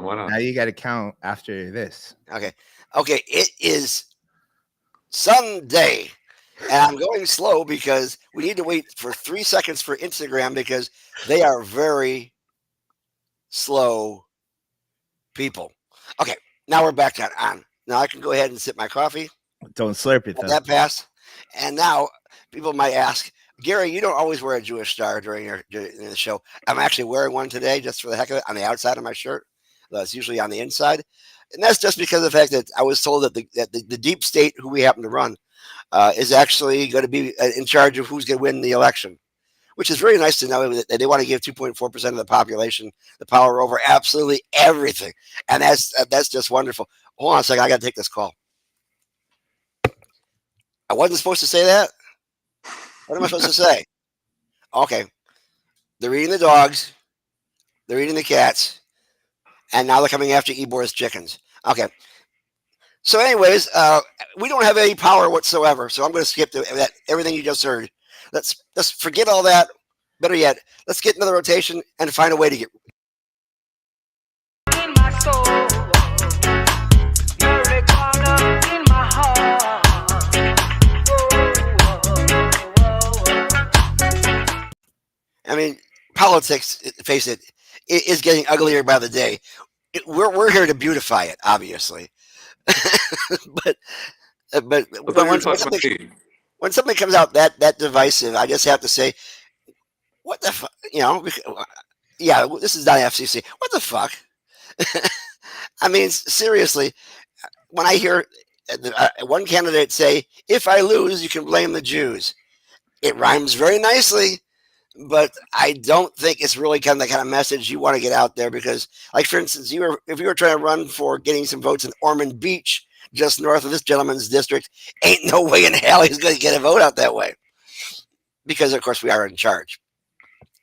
Why not? Now you got to count after this. Okay. It is Sunday, and I'm going slow because we need to wait for 3 seconds for Instagram because they are very slow people. Okay, now we're back on. Now I can go ahead and sip my coffee. Don't slurp it, Let though. that pass. And now people might ask, Gary, you don't always wear a Jewish star during the show. I'm actually wearing one today just for the heck of it on the outside of my shirt. It's usually on the inside. And that's just because of the fact that I was told that the deep state, who we happen to run, is actually going to be in charge of who's going to win the election, which is very nice to know that they want to give 2.4% of the population the power over absolutely everything. And that's just wonderful. Hold on a second. I got to take this call. I wasn't supposed to say that. What am I supposed to say? Okay. They're eating the dogs. They're eating the cats. And now they're coming after Ebor's chickens. Okay. So anyways, we don't have any power whatsoever. So I'm going to skip everything you just heard. Let's forget all that. Better yet, let's get another rotation and find a way to get. In my soul, you're a corner in my heart. I mean, politics, face it, is getting uglier by the day. We're here to beautify it, obviously. but when something comes out that divisive, I just have to say, what the fuck? Yeah, this is not FCC. What the fuck? I mean, seriously, when I hear one candidate say, if I lose, you can blame the Jews. It rhymes very nicely. But I don't think it's really the kind of message you want to get out there because, like, for instance, if you were trying to run for getting some votes in Ormond Beach, just north of this gentleman's district, ain't no way in hell he's going to get a vote out that way. Because, of course, we are in charge.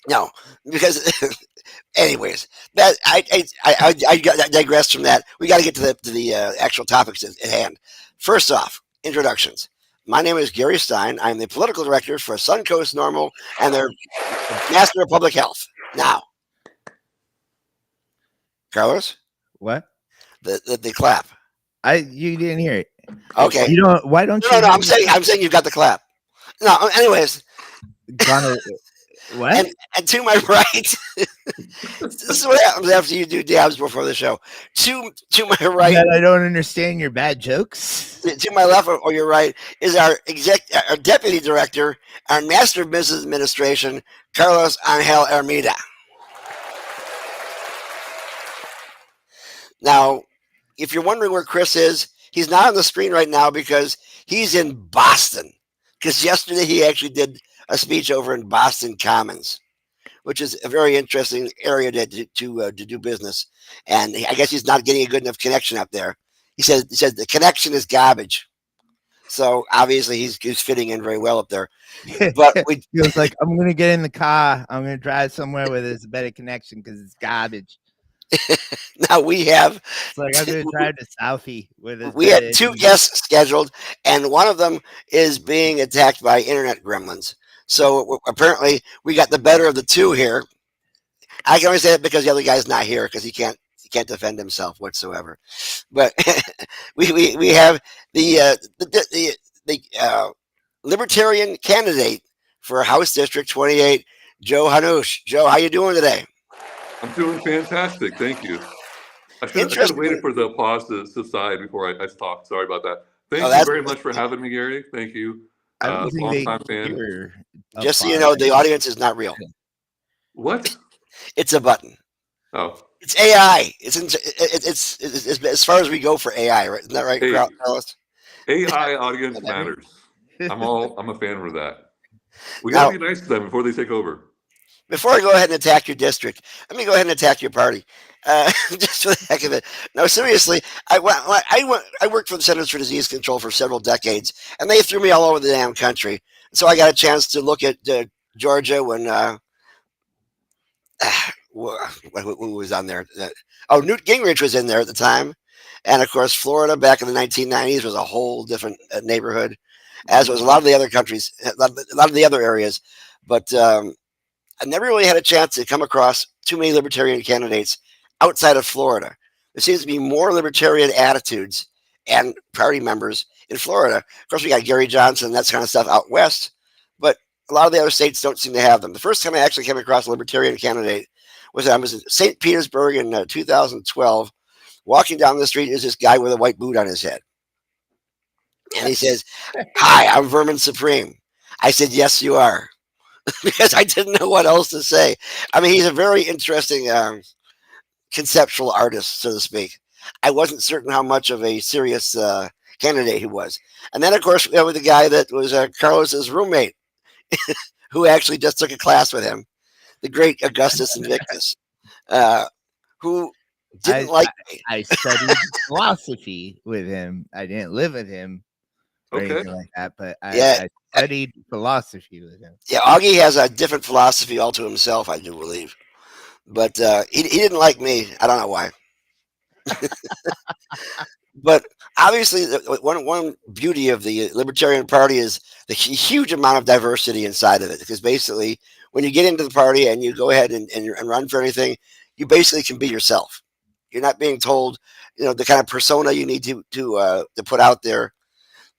No, because, anyways, that I digress from that. We got to get to the actual topics at hand. First off, introductions. My name is Gary Stein. I'm the political director for Suncoast Normal and their Master of Public Health. Now, Carlos? What? The clap. You didn't hear it. Okay. You don't. Why don't you? No. I'm saying you've got the clap. No. Anyways. What? And to my right, this is what happens after you do dabs before the show. To my right, I don't understand your bad jokes. To my left or your right is our deputy director, our master of business administration, Carlos Angel Hermida. Now, if you're wondering where Chris is, he's not on the screen right now because he's in Boston. Because yesterday he actually did a speech over in Boston Commons, which is a very interesting area to do business. And I guess he's not getting a good enough connection up there. He says the connection is garbage. So obviously he's fitting in very well up there. But he was like, I'm going to get in the car. I'm going to drive somewhere where there's a better connection because it's garbage. Now we have. It's like I'm going to drive to Southie. We had two guests scheduled, and one of them is being attacked by internet gremlins. So apparently we got the better of the two here. I can only say that because the other guy's not here because he can't defend himself whatsoever. But we have the Libertarian candidate for House District 28, Joe Hannoush. Joe, how you doing today? I'm doing fantastic. Thank you. I should have waited for the applause to subside before I talk. Sorry about that. Thank you very much for having me, Gary. Thank you. Long time fan. Just so you know, the audience is not real. What? It's a button. Oh. It's AI. It's as far as we go for AI, right? Isn't that right, Carlos? AI audience matters. I'm a fan of that. We gotta be nice to them before they take over. Before I go ahead and attack your district, let me go ahead and attack your party. Just for the heck of it. No, seriously, I worked for the Centers for Disease Control for several decades, and they threw me all over the damn country. So I got a chance to look at Georgia when who was on there? Newt Gingrich was in there at the time, and of course Florida back in the 1990s was a whole different neighborhood, as was a lot of the other countries, a lot of the other areas. But I never really had a chance to come across too many libertarian candidates outside of Florida. there seems to be more libertarian attitudes and party members in Florida. Of course, we got Gary Johnson and that kind of stuff out west, but a lot of the other states don't seem to have them. The first time I actually came across a libertarian candidate was I was in St. Petersburg in 2012. Walking down the street is this guy with a white boot on his head. And he says, "Hi, I'm Vermin Supreme." I said, "Yes, you are." Because I didn't know what else to say. I mean, he's a very interesting conceptual artist, so to speak. I wasn't certain how much of a serious candidate he was. And then, of course, we have the guy that was Carlos's roommate, who actually just took a class with him, the great Augustus Invictus, who didn't like me. I studied philosophy with him. I didn't live with him or anything like that, but I studied philosophy with him. Yeah, Augie has a different philosophy all to himself, I do believe. But he didn't like me. I don't know why. But obviously, one beauty of the Libertarian Party is the huge amount of diversity inside of it. Because basically, when you get into the party and you go ahead and run for anything, you basically can be yourself. You're not being told, the kind of persona you need to put out there.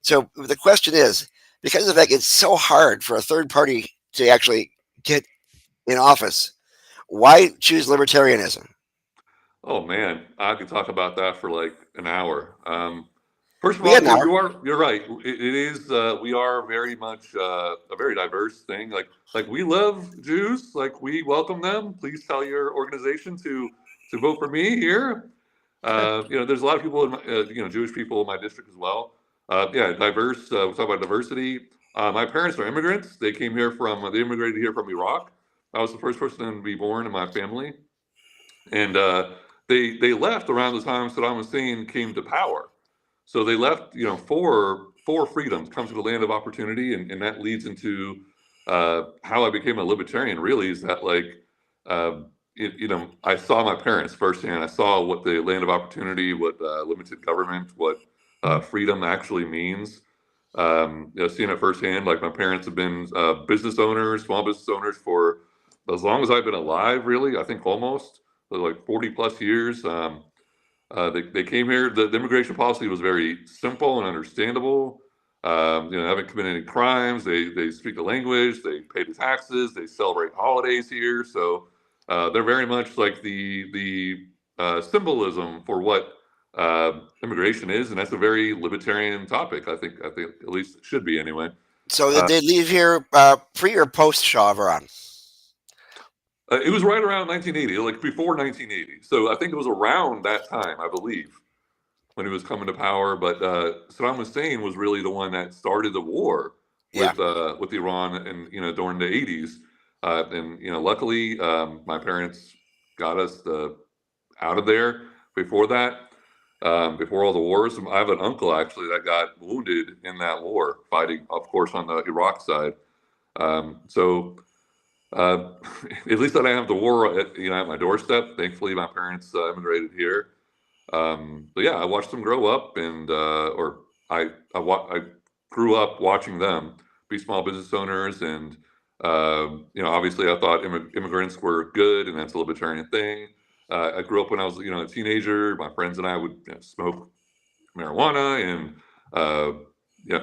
So the question is, because of the fact it's so hard for a third party to actually get in office, why choose libertarianism? Oh man, I could talk about that for like an hour. First of all, you're right. It is we are very much a very diverse thing. Like we love Jews. Like we welcome them. Please tell your organization to vote for me here. There's a lot of people in my, Jewish people in my district as well. Diverse. We talk about diversity. My parents are immigrants. They immigrated here from Iraq. I was the first person to be born in my family, and they left around the time Saddam Hussein came to power. So they left, four freedoms, come to the land of opportunity, and that leads into how I became a libertarian. Really, is that I saw my parents firsthand. I saw what the land of opportunity, what limited government, what freedom actually means. Seeing it firsthand. Like my parents have been business owners, small business owners for as long as I've been alive. Really, I think almost like 40 plus years. They came here. The immigration policy was very simple and understandable. Haven't committed any crimes. They speak the language. They pay the taxes. They celebrate holidays here. So they're very much like the symbolism for what immigration is, and that's a very libertarian topic. I think at least it should be anyway. So did they leave here pre or post Shah of Iran? It was right around 1980, like before 1980. So I think it was around that time, I believe, when he was coming to power. But Saddam Hussein was really the one that started the war with Iran, and during the 80s. Luckily, my parents got us out of there before that. Before all the wars. I have an uncle actually that got wounded in that war, fighting, of course, on the Iraq side. At least I didn't have the war at my doorstep. Thankfully, my parents immigrated here. I watched them grow up, and I grew up watching them be small business owners, and obviously I thought immigrants were good, and that's a libertarian thing. I grew up when I was a teenager. My friends and I would smoke marijuana and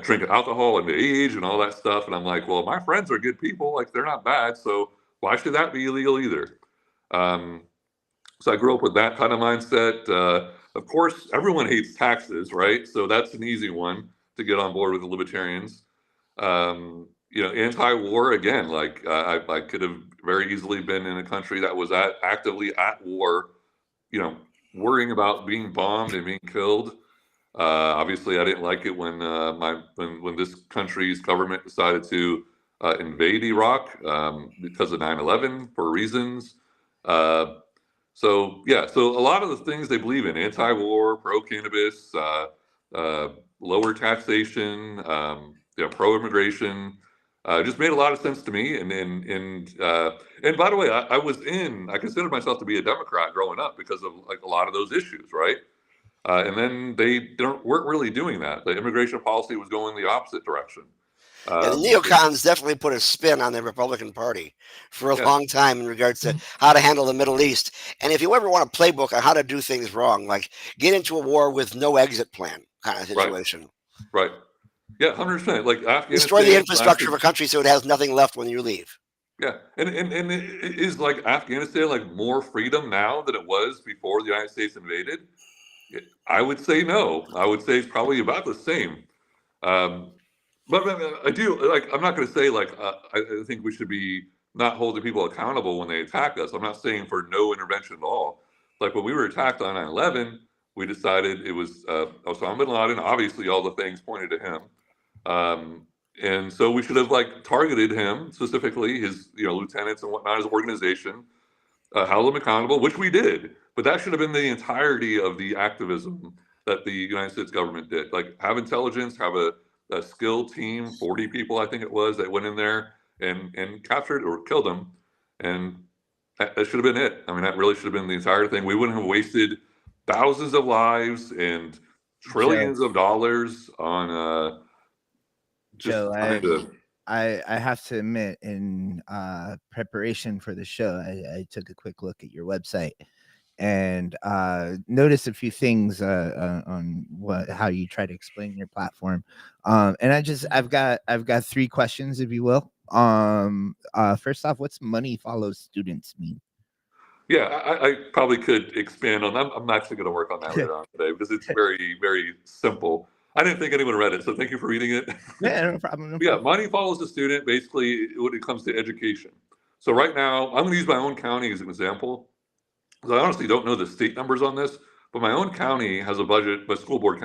drink alcohol underage and all that stuff. And I'm like, well, my friends are good people. Like, they're not bad. So why should that be illegal either? So I grew up with that kind of mindset. Of course, everyone hates taxes, right? So that's an easy one to get on board with the libertarians. Anti-war, again, like I could have very easily been in a country that was actively at war, worrying about being bombed and being killed. Obviously, I didn't like it when when this country's government decided to invade Iraq because of 9/11 for reasons. So a lot of the things they believe in: anti-war, pro-cannabis, lower taxation, pro-immigration. Just made a lot of sense to me. And by the way, I considered myself to be a Democrat growing up because of like a lot of those issues, right? And then they weren't really doing that. The immigration policy was going the opposite direction. Yeah, the neocons definitely put a spin on the Republican Party for a long time in regards to how to handle the Middle East. And if you ever want a playbook on how to do things wrong, like get into a war with no exit plan kind of situation. Right. Yeah, 100%. Like Afghanistan. Destroy the infrastructure of a country so it has nothing left when you leave. Yeah, and is like Afghanistan like more freedom now than it was before the United States invaded? I would say no. I would say it's probably about the same. But I do like. I'm not going to say like I think we should be not holding people accountable when they attack us. I'm not saying for no intervention at all. Like when we were attacked on 9/11, we decided it was Osama bin Laden. Obviously, all the things pointed to him, and so we should have like targeted him specifically, his lieutenants and whatnot, his organization, held them accountable, which we did. But that should have been the entirety of the activism that the United States government did. Like have intelligence, have a skilled team, 40 people, I think it was, that went in there and captured or killed them. And that should have been it. I mean, that really should have been the entire thing. We wouldn't have wasted thousands of lives and trillions of dollars on Joe, I have to admit, in preparation for the show, I took a quick look at your website and noticed a few things on how you try to explain your platform. And I've got 3 questions, if you will. First off, what's money follows students mean? Yeah, I probably could expand on that. I'm actually going to work on that later on today because it's very, very simple. I didn't think anyone read it, so thank you for reading it. Yeah, no problem. Yeah, money follows the student basically when it comes to education. So right now, I'm going to use my own county as an example. I honestly don't know the state numbers on this, but my own county has a budget, my school board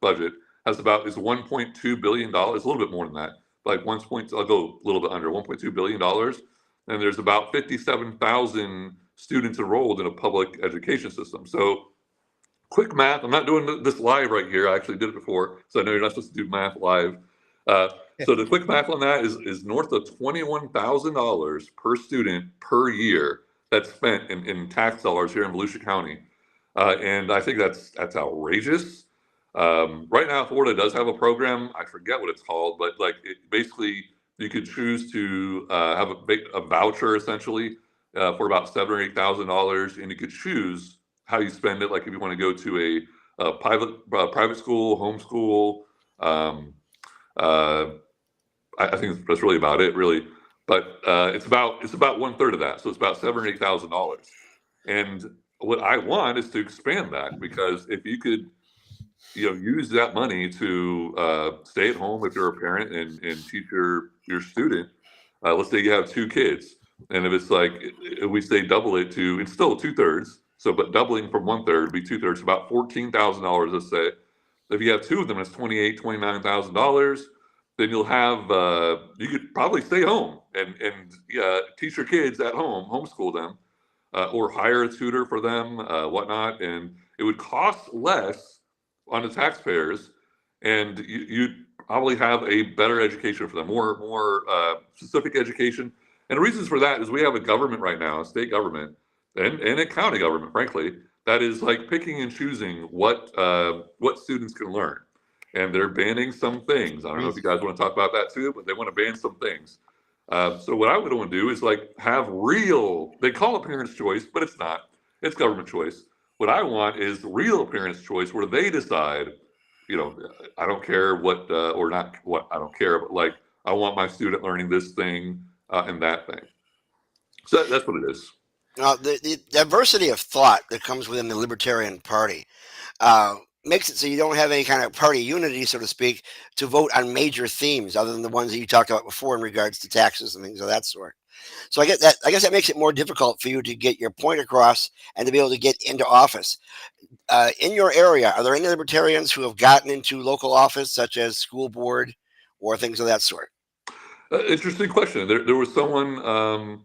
budget has is $1.2 billion, a little bit more than that, like I'll go a little bit under $1.2 billion. And there's about 57,000 students enrolled in a public education system. So quick math, I'm not doing this live right here. I actually did it before, so I know you're not supposed to do math live. So the quick math on that is north of $21,000 per student per year that's spent in tax dollars here in Volusia County. And I think that's outrageous. Right now, Florida does have a program. I forget what it's called, but like basically you could choose to have a voucher essentially for about $7,000 or $8,000, and you could choose how you spend it. Like if you want to go to a private school, homeschool. I think that's really about it, really. But it's about 1/3 of that, so it's about $7,000 or $8,000. And what I want is to expand that, because if you could, use that money to stay at home if you're a parent and teach your student. Let's say you have 2 kids, and if it's like if we say double it to, it's still 2/3. So, but doubling from 1/3 would be 2/3, about $14,000. Let's say if you have 2 of them, it's $28,000-$29,000. Then you'll have you could probably stay home and teach your kids at home, homeschool them, or hire a tutor for them, whatnot, and it would cost less on the taxpayers, and you'd probably have a better education for them, more specific education. And the reasons for that is we have a government right now, a state government, and a county government, frankly, that is like picking and choosing what students can learn. And they're banning some things. I don't know if you guys want to talk about that too, but they want to ban some things. So what I would want to do is like have they call it parents' choice, but it's not. It's government choice. What I want is real parents' choice, where they decide, I don't care what, or not what, I don't care, but like, I want my student learning this thing and that thing. So that's what it is. The diversity of thought that comes within the Libertarian Party makes it so you don't have any kind of party unity, so to speak, to vote on major themes other than the ones that you talked about before in regards to taxes and things of that sort. So I guess that makes it more difficult for you to get your point across and to be able to get into office. In your area, are there any libertarians who have gotten into local office, such as school board or things of that sort? Interesting question. There was someone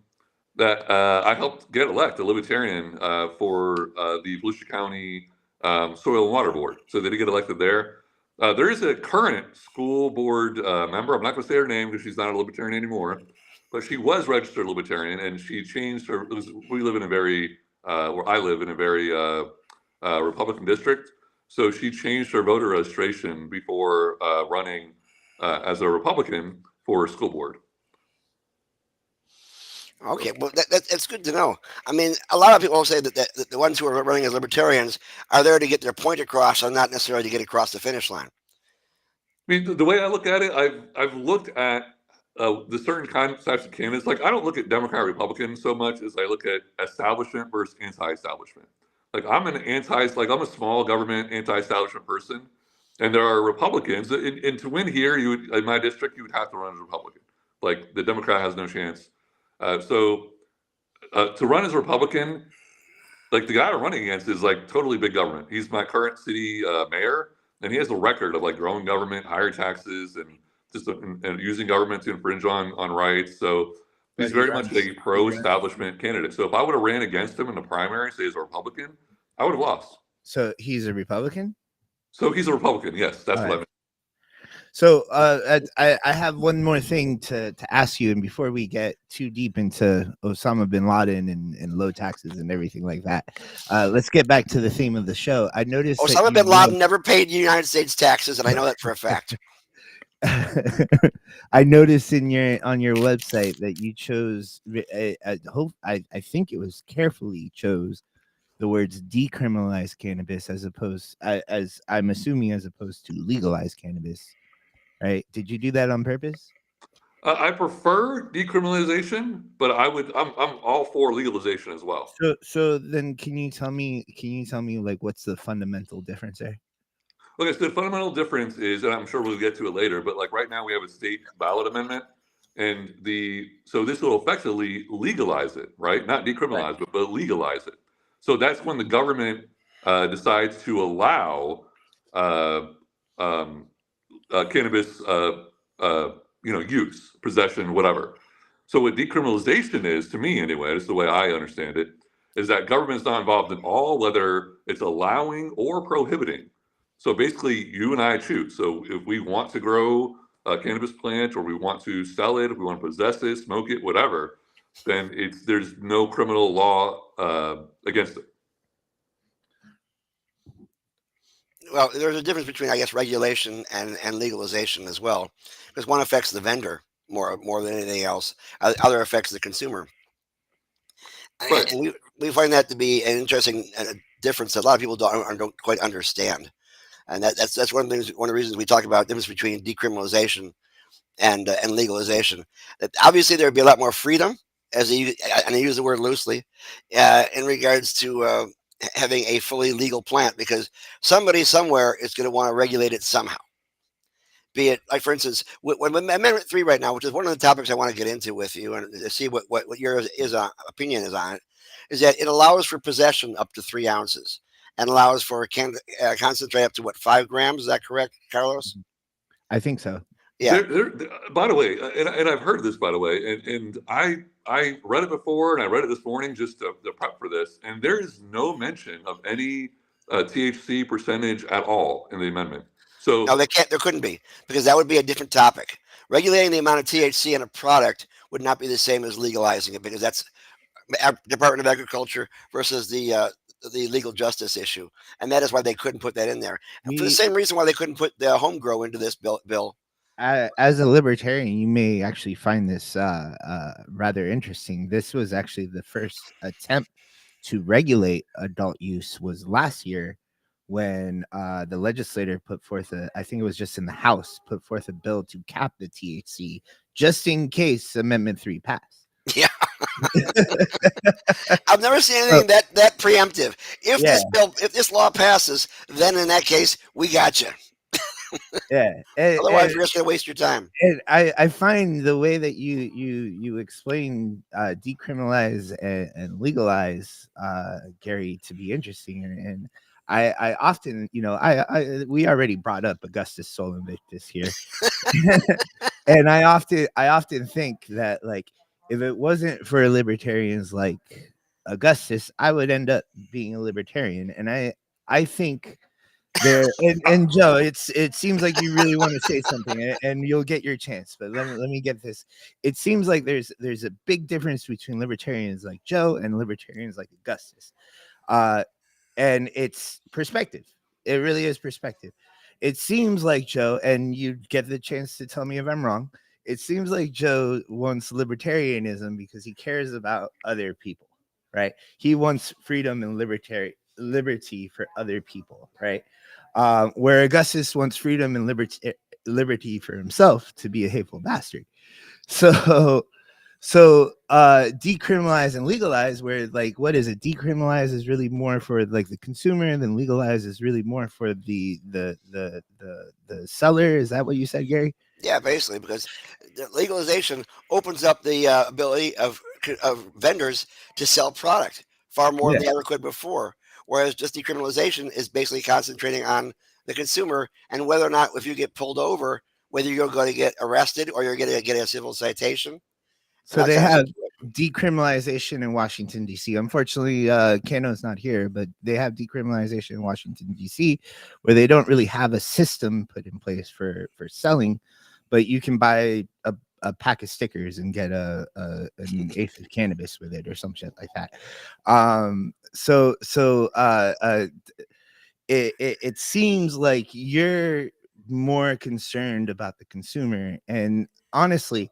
that I helped get elected, a libertarian, for the Volusia County Soil and Water Board. So they did get elected there. There is a current school board member. I'm not going to say her name because she's not a libertarian anymore, but she was registered libertarian, and she changed her. We live in a very, where I live in a very Republican district. So she changed her voter registration before running as a Republican for school board. Okay, well, that's good to know. I mean, a lot of people say that the ones who are running as libertarians are there to get their point across and not necessarily to get across the finish line. I mean, the way I look at it, I've looked at the certain types of candidates. Like, I don't look at Democrat, Republican so much as I look at establishment versus anti-establishment. Like, I'm a small government anti-establishment person, and there are Republicans. And to win here, in my district, you would have to run as a Republican. Like, the Democrat has no chance. So to run as a Republican, like, the guy I'm running against is like totally big government. He's my current city mayor, and he has a record of like growing government, higher taxes, and just and using government to infringe on rights. So he's very much a pro-establishment candidate. So if I would have ran against him in the primary, say as a Republican, I would have lost. So he's a Republican? So he's a Republican. Yes, that's what I meant. So I have one more thing to ask you, and before we get too deep into Osama bin Laden and low taxes and everything like that, let's get back to the theme of the show. I noticed Osama bin Laden never paid United States taxes, and I know that for a fact. I noticed on your website that you chose, I think it was carefully chose the words decriminalize cannabis as opposed to legalize cannabis. Right? Did you do that on purpose? I prefer decriminalization, but I'm all for legalization as well. So then, can you tell me like what's the fundamental difference there? Okay, so the fundamental difference is, and I'm sure we'll get to it later, but like right now we have a state ballot amendment, and so this will effectively legalize it, right? Not decriminalize, right, but legalize it. So that's when the government decides to allow cannabis, use, possession, whatever. So what decriminalization is, to me anyway, that's the way I understand it, is that government's not involved at all, whether it's allowing or prohibiting. So basically, you and I choose. So if we want to grow a cannabis plant, or we want to sell it, if we want to possess it, smoke it, whatever, then there's no criminal law against it. Well, there's a difference between, I guess, regulation and legalization as well, because one affects the vendor more than anything else. Other affects the consumer. Right. And we find that to be an interesting difference that a lot of people don't quite understand. And that's one of the reasons we talk about the difference between decriminalization and legalization. That obviously there would be a lot more freedom, and I use the word loosely, in regards to having a fully legal plant, because somebody somewhere is going to want to regulate it somehow. Be it, like, for instance, when Amendment 3 right now, which is one of the topics I want to get into with you and see what your opinion is on it, is that it allows for possession up to 3 ounces and allows for concentrate up to 5 grams. Is that correct, Carlos? I think so. Yeah. By the way, and I've heard this, by the way, and I read it before, and I read it this morning just to prep for this, and there is no mention of any THC percentage at all in the amendment. So no, there couldn't be, because that would be a different topic. Regulating the amount of THC in a product would not be the same as legalizing it, because that's Department of Agriculture versus the legal justice issue, and that is why they couldn't put that in there. And for the same reason why they couldn't put the home grow into this bill. As a libertarian, you may actually find this rather interesting. This was actually the first attempt to regulate adult use was last year, when the legislator put forth I think it was just in the House, put forth a bill to cap the THC just in case Amendment 3 passed. Yeah. I've never seen anything that preemptive. If this law passes, then in that case, we got you. Yeah. Otherwise, you're just gonna waste your time. And I find the way that you explain decriminalize and legalize, Gary, to be interesting. And I often, we already brought up Augustus Sol Invictus here, and I often think that, like, if it wasn't for libertarians like Augustus, I would end up being a libertarian. And I think there, and Joe, it seems like you really want to say something, and you'll get your chance. But let me get this. It seems like there's a big difference between libertarians like Joe and libertarians like Augustus, and it's perspective. It really is perspective. it seems like Joe, and you get the chance to tell me if I'm wrong. It seems like Joe wants libertarianism because he cares about other people, right? He wants freedom and liberty for other people, right? Where Augustus wants freedom and liberty for himself to be a hateful bastard. So decriminalize and legalize, where like, what is it? Decriminalize is really more for like the consumer, and then legalize is really more for the seller. Is that what you said, Gary? Yeah, basically, because the legalization opens up the ability of vendors to sell product far more than they ever could before. Whereas just decriminalization is basically concentrating on the consumer and whether or not, if you get pulled over, whether you're going to get arrested or you're going to get a civil citation. So they have decriminalization in Washington, D.C. Unfortunately, Kano's not here, but they have decriminalization in Washington, D.C., where they don't really have a system put in place for selling, but you can buy a pack of stickers and get an eighth of cannabis with it or some shit like that. It seems like you're more concerned about the consumer, and honestly,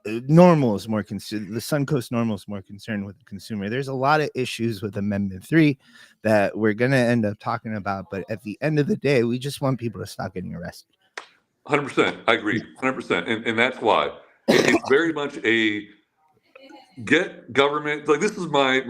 Normal is more concerned. The Suncoast Normal is more concerned with the consumer. There's a lot of issues with Amendment 3 that we're going to end up talking about, but at the end of the day, we just want people to stop getting arrested. 100%. I agree. 100%. And that's why it's very much a get government. Like, this is my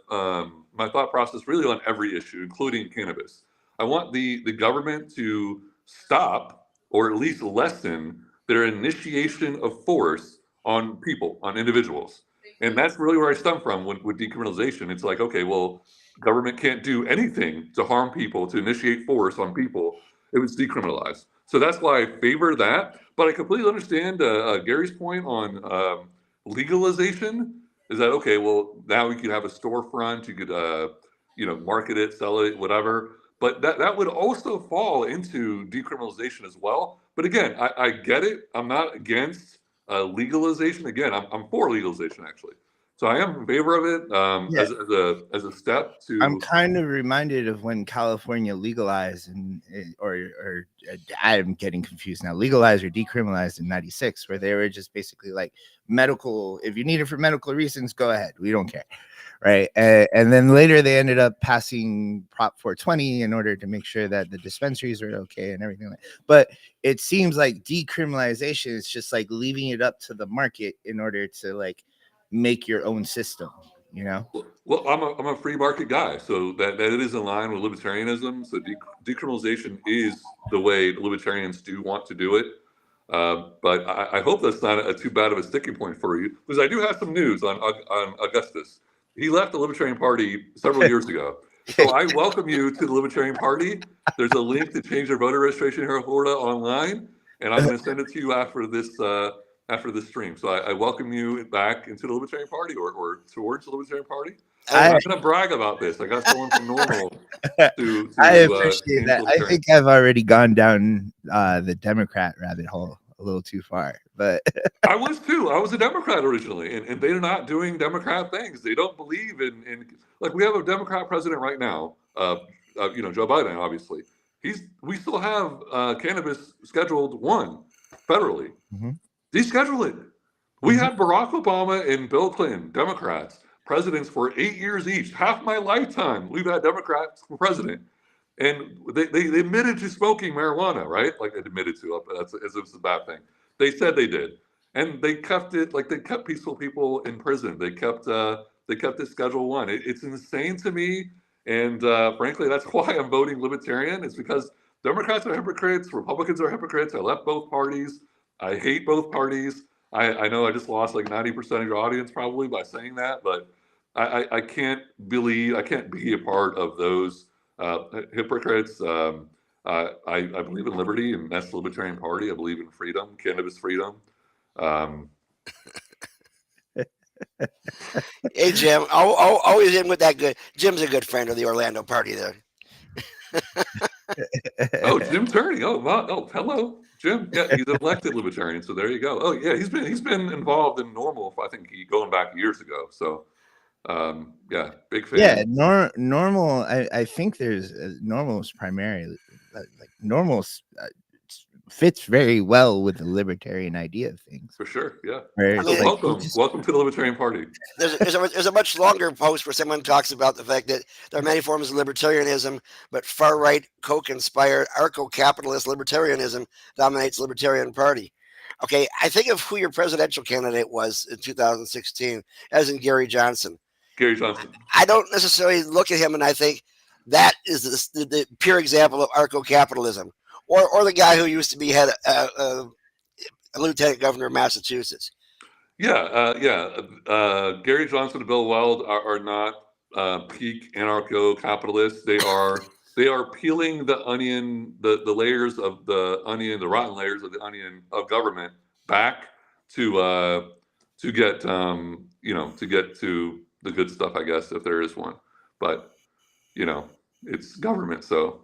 thought process really on every issue, including cannabis. I want the government to stop, or at least lessen, their initiation of force on people, on individuals. And that's really where I stem from with decriminalization. It's like, okay, well, government can't do anything to harm people, to initiate force on people if it's decriminalized. So that's why I favor that. But I completely understand Gary's point on legalization. Is that, okay, well, now we could have a storefront, you could market it, sell it, whatever. But that would also fall into decriminalization as well. But again, I get it. I'm not against legalization. Again, I'm for legalization, actually. So I am in favor of it as a step to. I'm kind of reminded of when California legalized, or I'm getting confused now. Legalized or decriminalized in '96, where they were just basically like, medical. If you need it for medical reasons, go ahead. We don't care. Right. And then later they ended up passing Prop 420 in order to make sure that the dispensaries are okay and everything like that. But it seems like decriminalization is just like leaving it up to the market in order to like make your own system, Well, I'm a free market guy, so that it is in line with libertarianism. So decriminalization is the way the libertarians do want to do it. But I hope that's not too bad of a sticking point for you, because I do have some news on Augustus. He left the Libertarian Party several years ago. So I welcome you to the Libertarian Party. There's a link to change your voter registration here in Florida online, and I'm going to send it to you after this stream. So I welcome you back into the Libertarian Party or towards the Libertarian Party. I'm going to brag about this. I got someone from Normal to I appreciate that. I think I've already gone down the Democrat rabbit hole a little too far, but I was too. I was a Democrat originally, and they're not doing Democrat things. They don't believe in like, we have a Democrat president right now, Joe Biden, obviously. We still have cannabis scheduled 1 federally. Mm-hmm. Deschedule it. We had Barack Obama and Bill Clinton, Democrats, presidents for 8 years each. Half my lifetime, we've had Democrats for president. And they admitted to smoking marijuana, right? Like, admitted to it, as if it's a bad thing. They said they did. And they kept it, like, they kept peaceful people in prison. They kept it Schedule 1. It's insane to me. And frankly, that's why I'm voting Libertarian. It's because Democrats are hypocrites, Republicans are hypocrites. I left both parties. I hate both parties. I know I just lost like 90% of your audience probably by saying that, but I can't be a part of those hypocrites. I believe in liberty, and that's the Libertarian Party. I believe in freedom, cannabis freedom. Hey, Jim, always in with that good. Jim's a good friend of the Orlando Party there. Oh, Jim Turney. Oh, wow. Oh, hello, Jim. Yeah, he's an elected Libertarian, so there you go. Oh, yeah, he's been involved in Normal. I think going back years ago. So Yeah, big fan. Yeah, normal. I think there's normal's primarily like normal's fits very well with the libertarian idea of things. For sure, yeah. Welcome to the Libertarian Party. There's a much longer post where someone talks about the fact that there are many forms of libertarianism, but far-right, coke-inspired, arco-capitalist libertarianism dominates the Libertarian Party. Okay, I think of who your presidential candidate was in 2016, as in Gary Johnson. Gary Johnson. I don't necessarily look at him and I think that is the pure example of arco-capitalism, or the guy who used to be head a lieutenant governor of Massachusetts. Yeah. Gary Johnson and Bill Weld are not peak anarcho-capitalists. They are peeling the onion, the layers of the onion, the rotten layers of the onion of government back to get to get to the good stuff, I guess, if there is one. But it's government, so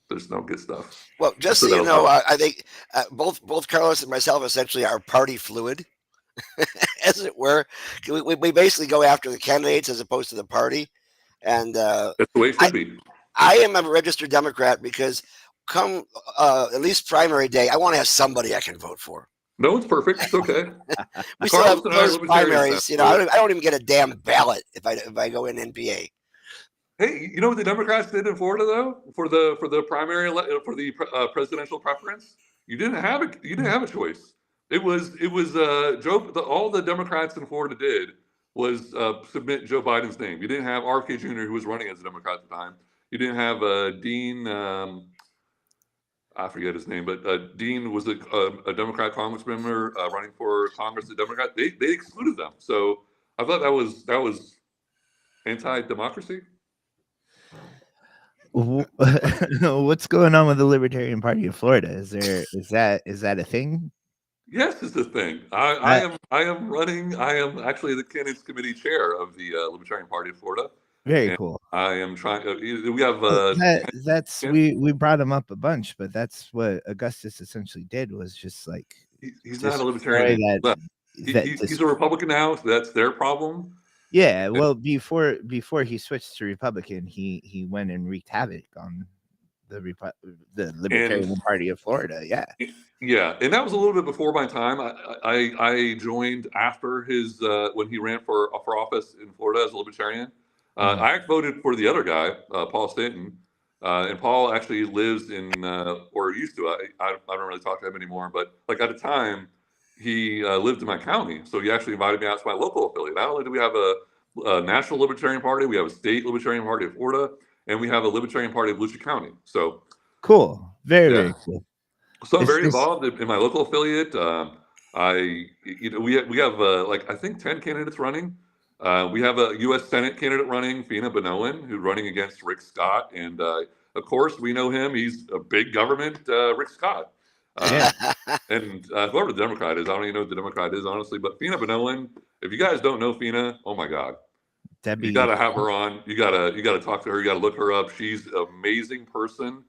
there's no good stuff. Well, just so you know, I think both Carlos and myself essentially are party fluid, as it were. We basically go after the candidates as opposed to the party, and that's the way it should be. I am a registered Democrat because come at least primary day, I want to have somebody I can vote for. No one's perfect. It's okay. We still have those primaries. I don't even get a damn ballot if I go in NPA. Hey, you know what the Democrats did in Florida though for the primary for the presidential preference? You didn't have a choice. It was Joe. All the Democrats in Florida did was submit Joe Biden's name. You didn't have RFK Jr., who was running as a Democrat at the time. You didn't have Dean. I forget his name, but Dean was a Democrat congressman running for Congress. The Democrat they excluded them. So I thought that was anti-democracy. What's going on with the Libertarian Party of Florida? Is that a thing? Yes, it's a thing. I am running. I am actually the candidates committee chair of the Libertarian Party of Florida. Very cool. I am trying. We have we brought him up a bunch, but that's what Augustus essentially did was just like he's not a libertarian. He's a Republican now. So that's their problem. Yeah, well, before he switched to Republican, he went and wreaked havoc on the Libertarian Party of Florida. Yeah, and that was a little bit before my time. I joined after his when he ran for office in Florida as a Libertarian. I voted for the other guy, Paul Stanton, and Paul actually lives in or used to. I don't really talk to him anymore, but like at the time, he lived in my county, so he actually invited me out to my local affiliate. Not only do we have a national Libertarian Party, we have a state Libertarian Party of Florida, and we have a Libertarian Party of Volusia County. So cool, very cool. So I'm very involved in my local affiliate. We have like I think 10 candidates running. We have a U.S. Senate candidate running, Fina Benowen, who's running against Rick Scott, and of course we know him. He's a big government, Rick Scott. And whoever the Democrat is, I don't even know what the Democrat is, honestly. But Fina Benowen, if you guys don't know Fina, oh my God, you got to have her on. You got to talk to her. You got to look her up. She's an amazing person.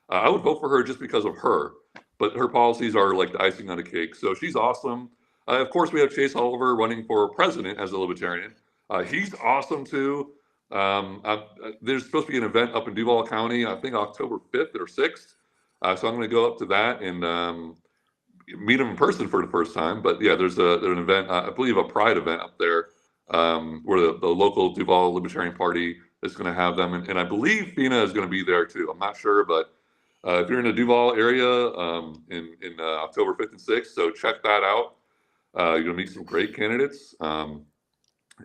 I would vote for her just because of her, but her policies are like the icing on the cake. So she's awesome. Of course, we have Chase Oliver running for president as a Libertarian. He's awesome too. There's supposed to be an event up in Duval County, I think October 5th or 6th. So I'm going to go up to that and meet him in person for the first time. But yeah, there's an event, I believe a pride event up there where the local Duval Libertarian Party is going to have them. And I believe Fina is going to be there too. I'm not sure, but if you're in the Duval area in October 5th and 6th, so check that out. You're going to meet some great candidates.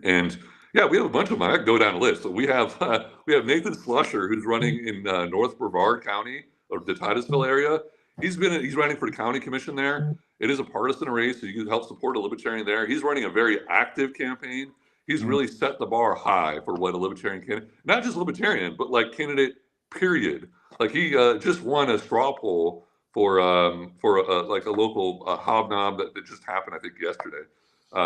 And yeah, we have a bunch of them. I could go down the list. So we have Nathan Slusher, who's running in North Brevard County, or the Titusville area. He's running for the county commission there. It is a partisan race, so you can help support a Libertarian there. He's running a very active campaign. He's really set the bar high for what a Libertarian candidate, not just Libertarian, but like candidate, period. Like he just won a straw poll for like a local hobnob that just happened, I think, yesterday.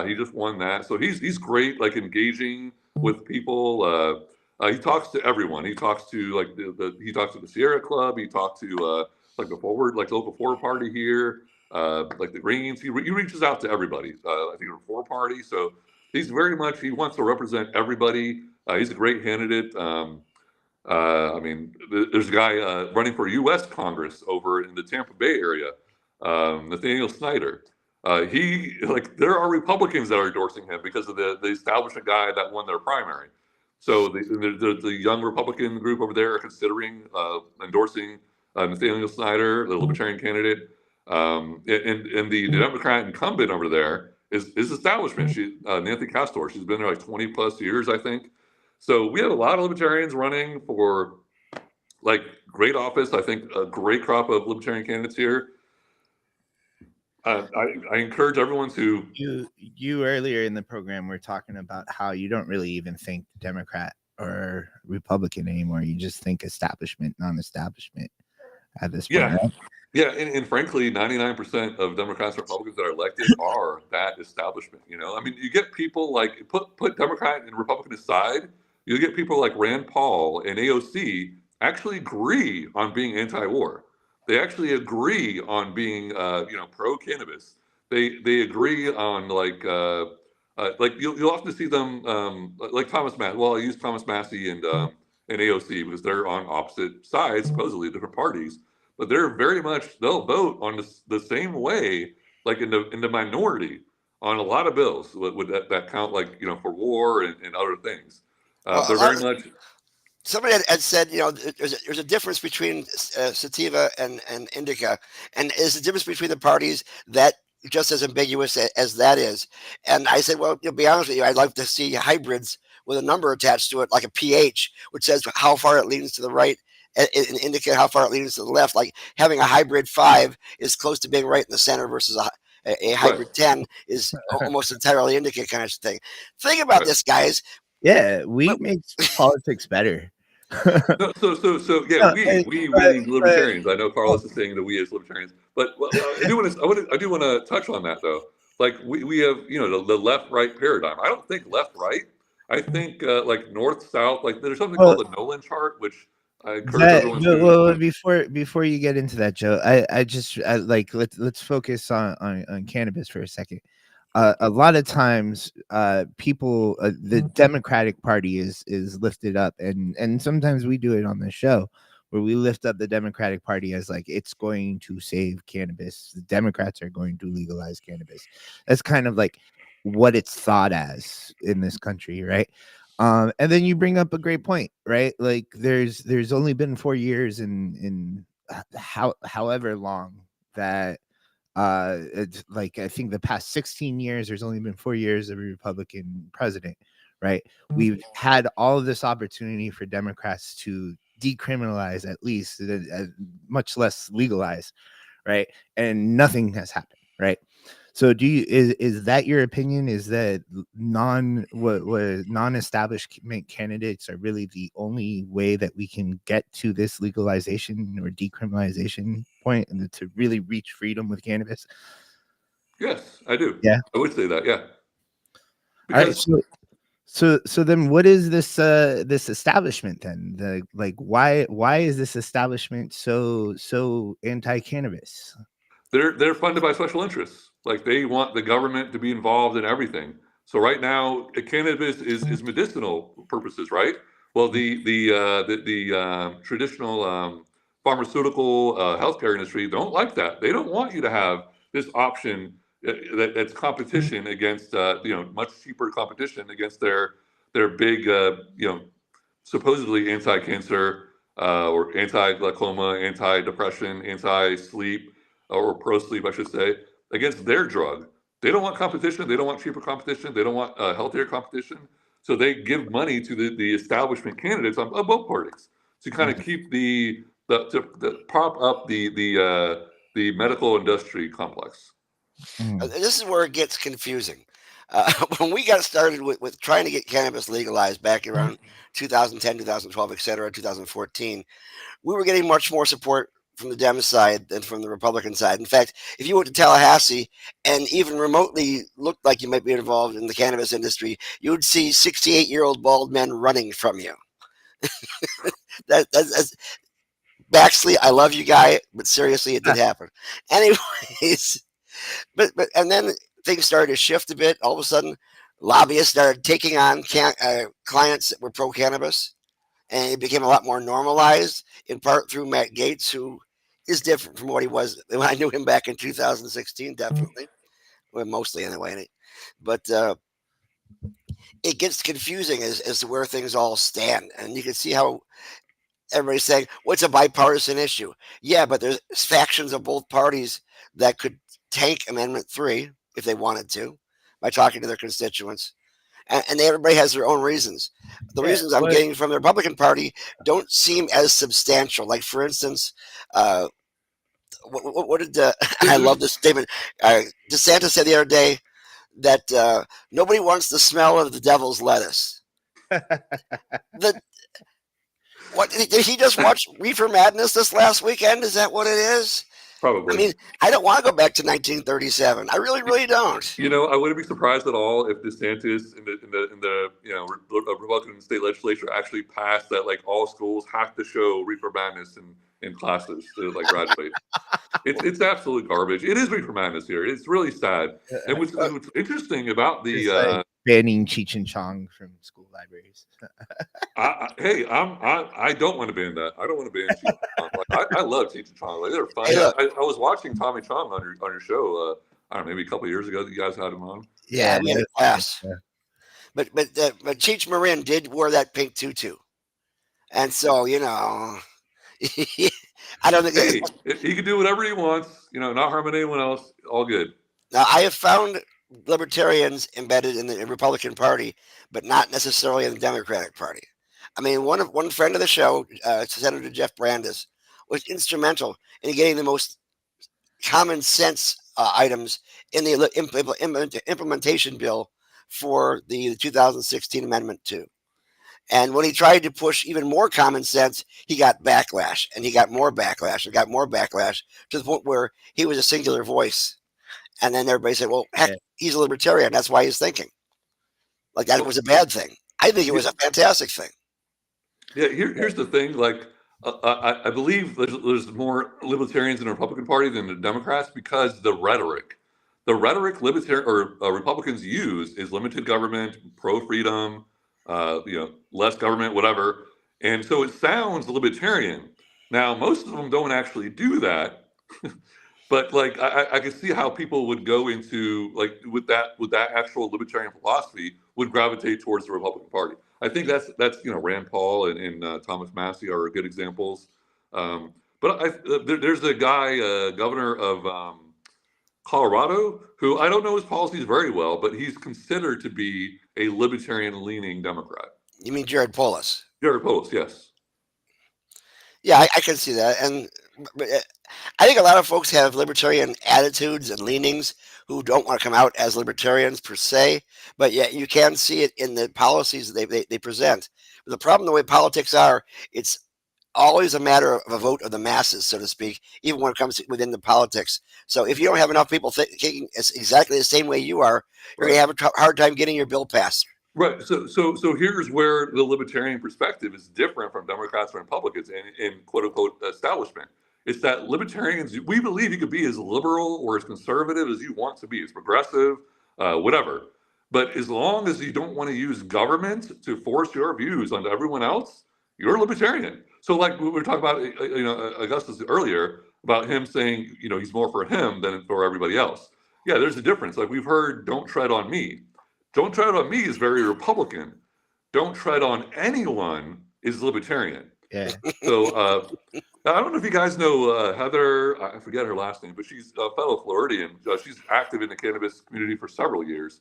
He just won that. So he's great, like engaging with people. He talks to everyone. He talks to like he talks to the Sierra Club. He talked to like the local Forward Party here, like the Greens. He reaches out to everybody. I think the Forward Party. So he's very much, he wants to represent everybody. He's a great candidate. I mean, there's a guy running for U.S. Congress over in the Tampa Bay area, Nathaniel Snyder. There are Republicans that are endorsing him because of the establishment guy that won their primary. So the young Republican group over there are considering endorsing Nathaniel Snyder, the Libertarian candidate. And the Democrat incumbent over there is establishment. Nancy Castor. She's been there like 20 plus years, I think. So we have a lot of Libertarians running for like great office. I think a great crop of Libertarian candidates here. I encourage everyone to. You earlier in the program were talking about how you don't really even think Democrat or Republican anymore. You just think establishment, non-establishment at this point. Yeah. Right? Yeah, and frankly, 99% of Democrats and Republicans that are elected are that establishment. You know, I mean, you get people like put Democrat and Republican aside. You get people like Rand Paul and AOC actually agree on being anti-war. They actually agree on being, pro-cannabis. They agree on you'll often see them like Thomas Massey. Well, I use Thomas Massey and AOC because they're on opposite sides, supposedly different parties. But they're very much, they'll vote on the same way, like in the minority on a lot of bills with that count, like, for war and other things. They're very much. Somebody had said, there's a difference between sativa and indica, and is the difference between the parties that just as ambiguous as that is. And I said, well, to be honest with you, I'd like to see hybrids with a number attached to it, like a pH, which says how far it leans to the right, and indicate how far it leans to the left. Like having a hybrid 5 is close to being right in the center versus a hybrid 10 is almost entirely indica kind of thing. Think about this, guys. Yeah, weed makes politics better. We libertarians. I know Carlos is saying that we as libertarians, but I do want to touch on that though. Like we have the left-right paradigm. I don't think left-right. I think like north-south. Like there's something called the Nolan chart, which I encourage everyone to. Well, before you get into that, Joe, let's focus on cannabis for a second. A lot of times, people, the Democratic Party is lifted up, and sometimes we do it on the show where we lift up the Democratic Party as like it's going to save cannabis. The Democrats are going to legalize cannabis. That's kind of like what it's thought as in this country, right? And then you bring up a great point, right? Like there's only been 4 years in however long that it's like I think the past 16 years there's only been 4 years of a Republican president, right? We've had all of this opportunity for Democrats to decriminalize, at least much less legalize, right? And nothing has happened, right? So is that your opinion? Is that non-establishment candidates are really the only way that we can get to this legalization or decriminalization point and to really reach freedom with cannabis? Yes, I do. Yeah, I would say that. Yeah. Because, all right. So then what is this establishment then? Why is this establishment so anti-cannabis? They're funded by special interests. Like they want the government to be involved in everything. So right now, cannabis is medicinal purposes, right? Well, the traditional pharmaceutical healthcare industry don't like that. They don't want you to have this option that's competition against much cheaper competition against their big supposedly anti-cancer or anti-glaucoma, anti-depression, anti-sleep or pro-sleep, I should say, against their drug. They don't want competition. They don't want cheaper competition. They don't want healthier competition. So they give money to the establishment candidates on both parties to kind of keep to prop up the medical industry complex. This is where it gets confusing. When we got started with trying to get cannabis legalized back around 2010, 2012, et cetera, 2014, we were getting much more support from the Dem side than from the Republican side. In fact, if you went to Tallahassee and even remotely looked like you might be involved in the cannabis industry, you would see 68-year-old bald men running from you. That's Baxley, I love you, guy, but seriously, it did happen. Anyways, but and then things started to shift a bit. All of a sudden, lobbyists started taking on clients that were pro-cannabis, and it became a lot more normalized, in part through Matt Gaetz, who is different from what he was when I knew him back in 2016, definitely. Well, mostly anyway. But it gets confusing as to where things all stand. And you can see how everybody's saying, well, it's a bipartisan issue. Yeah, but there's factions of both parties that could tank Amendment 3 if they wanted to by talking to their constituents. And everybody has their own reasons. The reasons I'm getting from the Republican Party don't seem as substantial. Like, for instance, what did I love this statement. DeSantis said the other day that nobody wants the smell of the devil's lettuce. What did he just watch Reefer Madness this last weekend? Is that what it is? Probably. I mean, I don't want to go back to 1937. I really, really don't. You know, I wouldn't be surprised at all if DeSantis in the Republican state legislature actually passed that, like, all schools have to show Reefer Madness in classes to, like, graduate. It's absolute garbage. It is Reefer Madness here. It's really sad. And what's interesting about the banning Cheech and Chong from school libraries. I don't want to ban that. I don't want to ban Cheech and Chong. Like, I love Cheech and Chong. Like, they're fun. Hey, I was watching Tommy Chong on your show. I don't know, maybe a couple of years ago that you guys had him on. Yeah, we had a class. Yeah. But Cheech Marin did wear that pink tutu, and so, you know, I don't think he can do whatever he wants. You know, not harming anyone else. All good. Now, I have found libertarians embedded in the Republican Party, but not necessarily in the Democratic Party. I mean, one friend of the show, Senator Jeff Brandes, was instrumental in getting the most common sense items in the implementation bill for the 2016 Amendment 2. And when he tried to push even more common sense, he got backlash, and he got more backlash, and got more backlash, to the point where he was a singular voice. And then everybody said, well, heck, he's a libertarian. That's why he's thinking. Like, that was a bad thing. I think it was a fantastic thing. Yeah, here's the thing. Like, I believe there's more libertarians in the Republican Party than the Democrats, because the rhetoric libertarian or Republicans use is limited government, pro-freedom, less government, whatever. And so it sounds libertarian. Now, most of them don't actually do that. But, like, I can see how people would go into, like, with that actual libertarian philosophy, would gravitate towards the Republican Party. I think that's Rand Paul and Thomas Massie are good examples. But there's a guy, governor of Colorado, who I don't know his policies very well, but he's considered to be a libertarian-leaning Democrat. You mean Jared Polis? Jared Polis, yes. Yeah, I can see that. But I think a lot of folks have libertarian attitudes and leanings who don't want to come out as libertarians per se, but yet you can see it in the policies that they present. But the problem, the way politics are, it's always a matter of a vote of the masses, so to speak, even when it comes to within the politics. So if you don't have enough people thinking exactly the same way you are, you're going to have a hard time getting your bill passed. Right. So here's where the libertarian perspective is different from Democrats and Republicans in quote unquote establishment. It's that libertarians, we believe you could be as liberal or as conservative as you want to be, as progressive, whatever. But as long as you don't want to use government to force your views onto everyone else, you're a libertarian. So, like we were talking about, Augustus earlier, about him saying, he's more for him than for everybody else. Yeah, there's a difference. Like, we've heard, don't tread on me. Don't tread on me is very Republican. Don't tread on anyone is libertarian. Yeah. So I don't know if you guys know Heather, I forget her last name, but she's a fellow Floridian. She's active in the cannabis community for several years.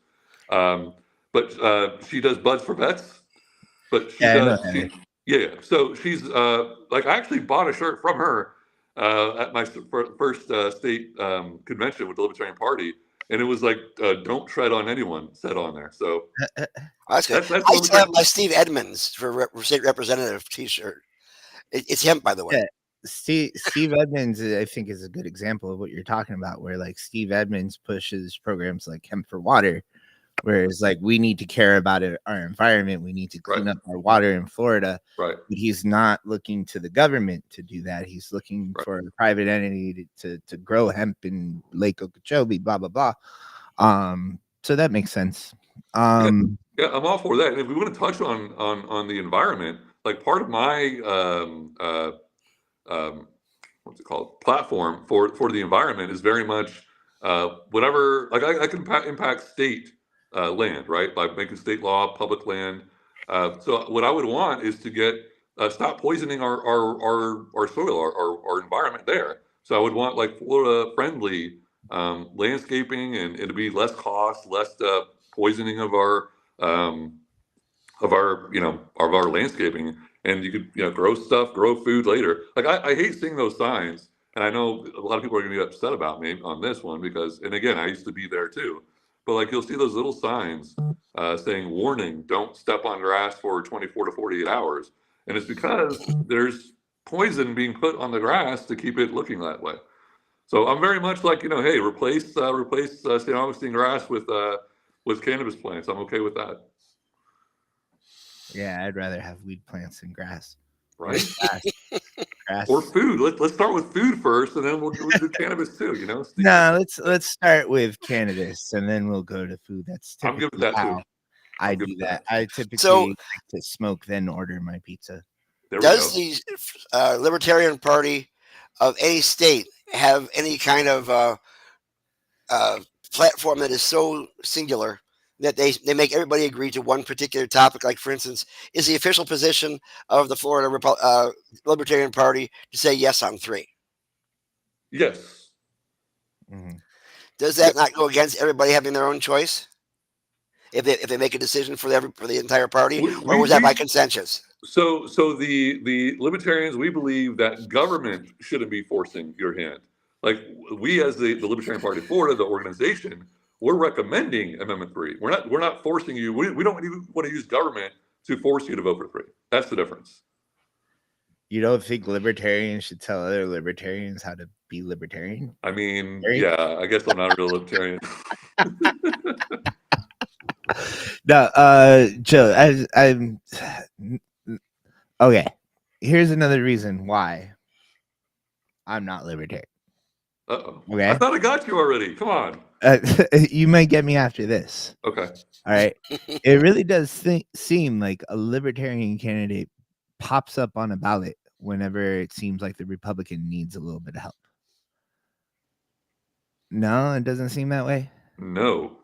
But she does Buds for Vets. But so she's like, I actually bought a shirt from her at my first state convention with the Libertarian Party. And it was like, don't tread on anyone, said on there. So that's good. I still have my Steve Edmonds for state representative t-shirt. It's him, by the way. Yeah. Steve Edmonds, I think, is a good example of what you're talking about, where, like, Steve Edmonds pushes programs like Hemp for Water, whereas, like, we need to care about our environment. We need to clean up our water in Florida. Right. But he's not looking to the government to do that. He's looking for a private entity to grow hemp in Lake Okeechobee, blah, blah, blah. So that makes sense. Yeah, I'm all for that. And if we want to touch on the environment, like part of my what's it called, platform for the environment is very much whatever. Like I can impact state land, right, by making state law public land. So what I would want is to get stop poisoning our soil, our environment there. So I would want like Florida friendly landscaping and to be less cost, less poisoning of our of our landscaping, and you could grow stuff, grow food later. Like I hate seeing those signs, and I know a lot of people are going to be upset about me on this one because, and again, I used to be there too, but like you'll see those little signs saying warning, don't step on grass for 24 to 48 hours, and it's because there's poison being put on the grass to keep it looking that way. So I'm very much like, hey, replace St. Augustine grass with cannabis plants. I'm okay with that. Yeah, I'd rather have weed plants than grass. Right? Grass. Or food. Let's start with food first, and then we'll do cannabis too. No, let's start with cannabis, and then we'll go to food. That's typically I'm good with that too. I do that. I typically like to smoke, then order my pizza. Does the Libertarian Party of any state have any kind of platform that is so singular that they make everybody agree to one particular topic? Like, for instance, is the official position of the Florida Libertarian Party to say yes on 3? Yes. Mm-hmm. Does that not go against everybody having their own choice if they make a decision for the entire party, or was that by consensus? So the Libertarians, we believe that government shouldn't be forcing your hand. Like we, as the Libertarian Party of Florida, the organization, we're recommending Amendment 3. We're not forcing you. We don't even want to use government to force you to vote for 3. That's the difference. You don't think libertarians should tell other libertarians how to be libertarian? I mean, yeah, I guess I'm not a real libertarian. No, Joe, I'm okay. Here's another reason why I'm not libertarian. Uh-oh. Okay. I thought I got you already. Come on. You might get me after this. Okay. All right. It really does seem like a libertarian candidate pops up on a ballot whenever it seems like the Republican needs a little bit of help. No, it doesn't seem that way. No.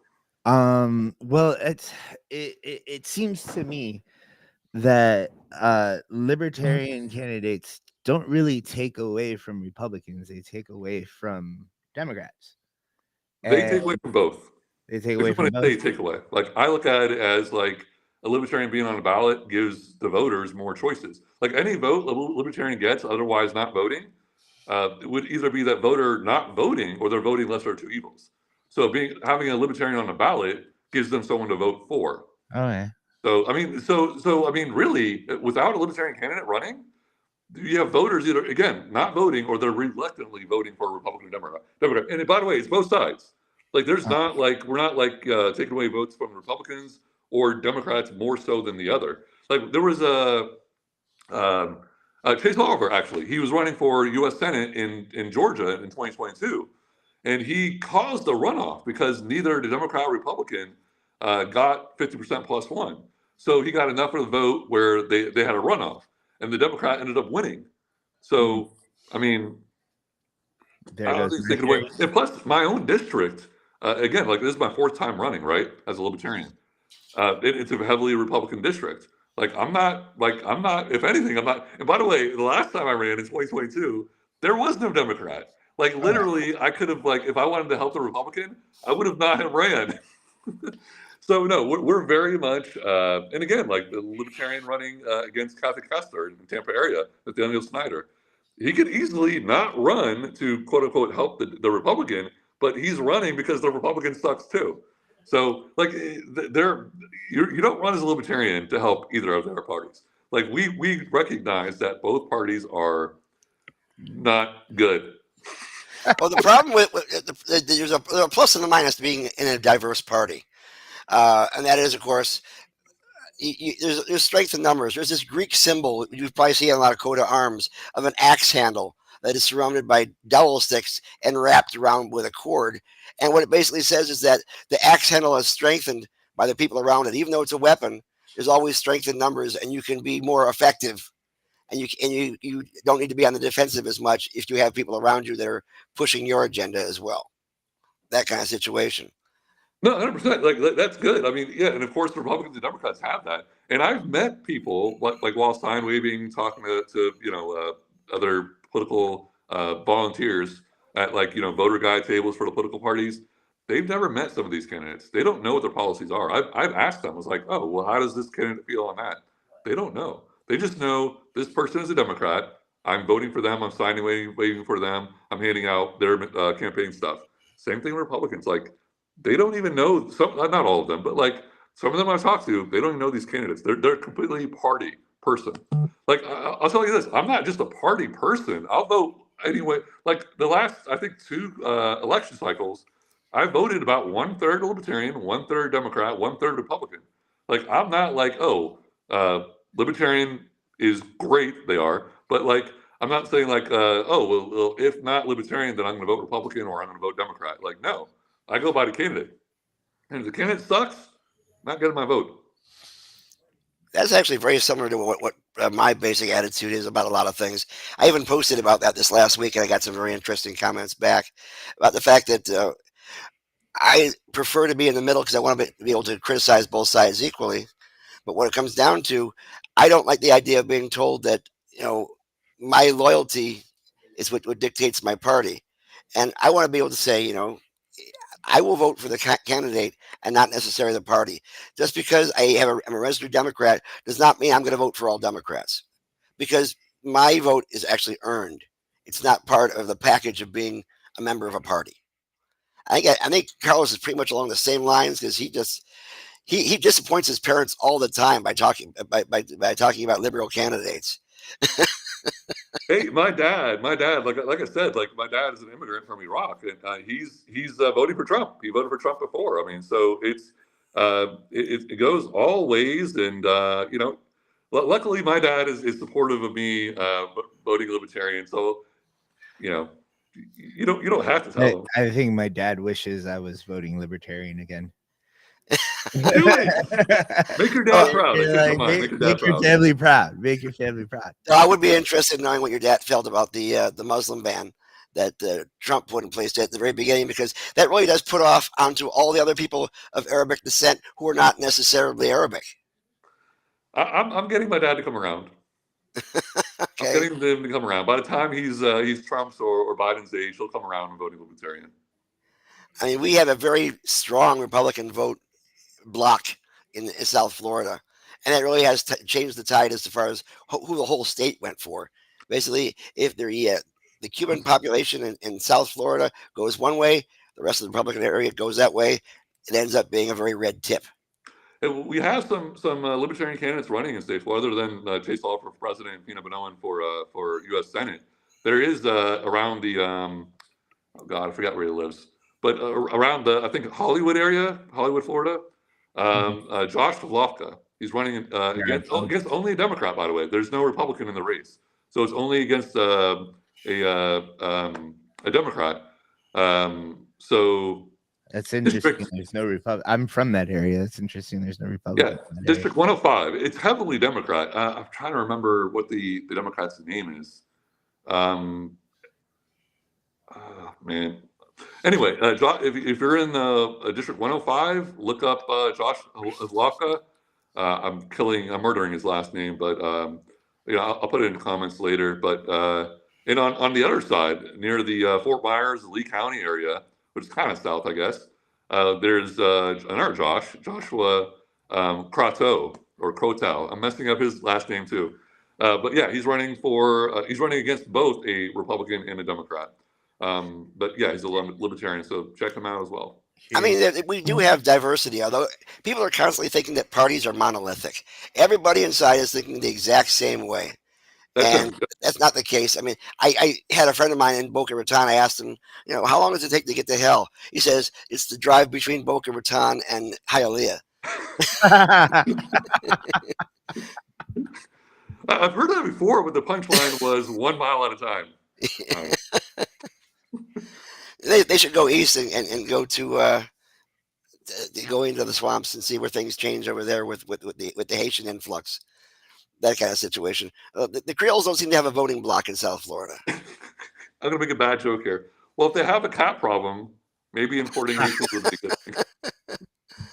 Well, it seems to me that libertarian candidates don't really take away from Republicans. They take away from Democrats. They take away from both. They take away from both. They take away. Like I look at it as like a libertarian being on a ballot gives the voters more choices. Like any vote a libertarian gets, otherwise not voting, it would either be that voter not voting or they're voting lesser of two evils. So having a libertarian on the ballot gives them someone to vote for. Okay. So I mean, really, without a libertarian candidate running, you have voters either again not voting or they're reluctantly voting for a Republican or Democrat. And by the way, it's both sides. Like there's not like we're not like taking away votes from Republicans or Democrats more so than the other. Like there was Chase Oliver, actually. He was running for U.S. Senate in Georgia in 2022, and he caused a runoff because neither the Democrat or Republican got 50% plus one. So he got enough of the vote where they had a runoff, and the Democrat ended up winning. So, I mean, I don't think it's taken away. And plus, my own district, again, like this is my 4th time running, right, as a libertarian. It's a heavily Republican district. Like I'm not, if anything, I'm not. And by the way, the last time I ran in 2022, there was no Democrat. Like literally, I could have, like, if I wanted to help the Republican, I would have not have ran. So no, we're very much, and again, like the Libertarian running against Kathy Kessler in the Tampa area, Nathaniel Snyder, he could easily not run to quote unquote help the Republican, but he's running because the Republican sucks too. So like you don't run as a libertarian to help either of their parties. Like we recognize that both parties are not good. Well, the problem with there's a plus and a minus to being in a diverse party, and that is, of course, there's strength in numbers. There's this Greek symbol you probably see on a lot of coat of arms of an axe handle that is surrounded by dowel sticks and wrapped around with a cord. And what it basically says is that the axe handle is strengthened by the people around it. Even though it's a weapon, there's always strength in numbers, and you can be more effective. And you don't need to be on the defensive as much if you have people around you that are pushing your agenda as well. That kind of situation. No, 100%. Like that's good. I mean, yeah, and of course, Republicans and Democrats have that. And I've met people like while sign waving, talking to other political volunteers at voter guide tables for the political parties. They've never met some of these candidates. They don't know what their policies are. I've asked them. I was like, oh, well, how does this candidate feel on that? They don't know. They just know this person is a Democrat. I'm voting for them. I'm signing waving for them. I'm handing out their campaign stuff. Same thing with Republicans. Like, they don't even know not all of them, but like some of them I've talked to, they don't even know these candidates. They're completely party person. Like I'll tell you this, I'm not just a party person. I'll vote anyway. Like the last, I think 2 election cycles, I voted about 1/3 Libertarian, 1/3 Democrat, 1/3 Republican. Like I'm not like, Libertarian is great. They are, but like I'm not saying like, well, if not Libertarian, then I'm going to vote Republican or I'm going to vote Democrat. Like no. I go by the candidate. And if the candidate sucks, not getting my vote. That's actually very similar to what my basic attitude is about a lot of things. I even posted about that this last week, and I got some very interesting comments back about the fact that I prefer to be in the middle because I want to be able to criticize both sides equally. But when it comes down to, I don't like the idea of being told that, my loyalty is what dictates my party. And I want to be able to say, I will vote for the candidate and not necessarily the party. Just because I'm a registered Democrat does not mean I'm going to vote for all Democrats, because my vote is actually earned. It's not part of the package of being a member of a party. I think Carlos is pretty much along the same lines, because he disappoints his parents all the time by talking about liberal candidates. Hey, my dad, like I said, like my dad is an immigrant from Iraq, and he's voting for Trump. He voted for Trump before. I mean, so it goes all ways, and luckily my dad is supportive of me voting Libertarian. So you don't have to tell him. I think my dad wishes I was voting Libertarian again. Do it. Make your dad proud. Make your family proud. Make your family proud. So I would be interested in knowing what your dad felt about the Muslim ban that Trump put in place at the very beginning, because that really does put off onto all the other people of Arabic descent who are not necessarily Arabic. I'm getting my dad to come around. Okay. I'm getting him to come around. By the time he's Trump's or Biden's age, he'll come around and voting Libertarian. I mean, we have a very strong Republican vote block in South Florida, and it really has changed the tide as far as who the whole state went for. Basically, if the Cuban population in South Florida goes one way, the rest of the Republican area goes that way. It ends up being a very red tip. And we have some Libertarian candidates running in state Florida, other than Chase Law for president and Pina Bonoan for U.S. Senate. There is around the I forgot where he lives, but around the, I think, Hollywood area, Florida. Josh Pavlovka, he's running against only a Democrat, by the way. There's no Republican in the race, so it's only against a Democrat. So that's interesting. There's no Republican. I'm from that area. It's interesting. There's no Republican. Yeah, District 105. It's heavily Democrat. I'm trying to remember what the Democrat's name is. Man. Anyway, if you're in District 105, look up Josh Pavlovka. I'm murdering his last name, but I'll put it in the comments later. But and on the other side, near the Fort Myers, Lee County area, which is kind of south, I guess, there's another Joshua Croteau or Croteau. I'm messing up his last name too. But yeah, he's running against both a Republican and a Democrat. But yeah, he's a Libertarian, so check him out as well. I mean, we do have diversity, although people are constantly thinking that parties are monolithic. Everybody inside is thinking the exact same way. And that's not the case. I mean, I had a friend of mine in Boca Raton. I asked him, how long does it take to get to hell? He says, it's the drive between Boca Raton and Hialeah. I've heard that before, but the punchline was 1 mile at a time. They should go east and go to go into the swamps and see where things change over there with the Haitian influx, that kind of situation. The Creoles don't seem to have a voting bloc in South Florida. I'm gonna make a bad joke here. Well, if they have a cat problem, maybe importing Haitians would be good.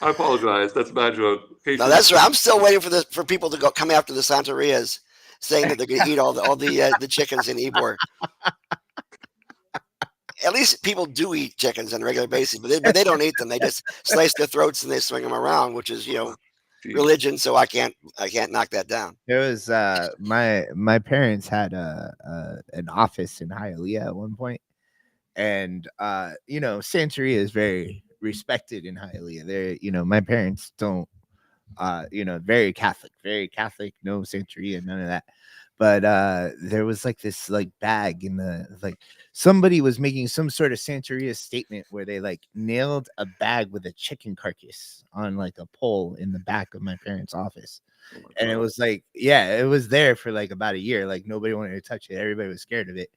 I apologize. That's a bad joke. No, that's right. I'm still waiting for people to come after the Santerias, saying that they're going to eat all the chickens in Ybor. At least people do eat chickens on a regular basis, but they don't eat them. They just slice their throats and they swing them around, which is religion. So I can't knock that down. There was my parents had an office in Hialeah at one point, and Santeria is very respected in Hialeah. There, my parents don't, very Catholic, no Santeria, none of that. But there was like this bag in the somebody was making some sort of Santeria statement where they nailed a bag with a chicken carcass on a pole in the back of my parents' office. And it was it was there for about a year. Nobody wanted to touch it. Everybody was scared of it.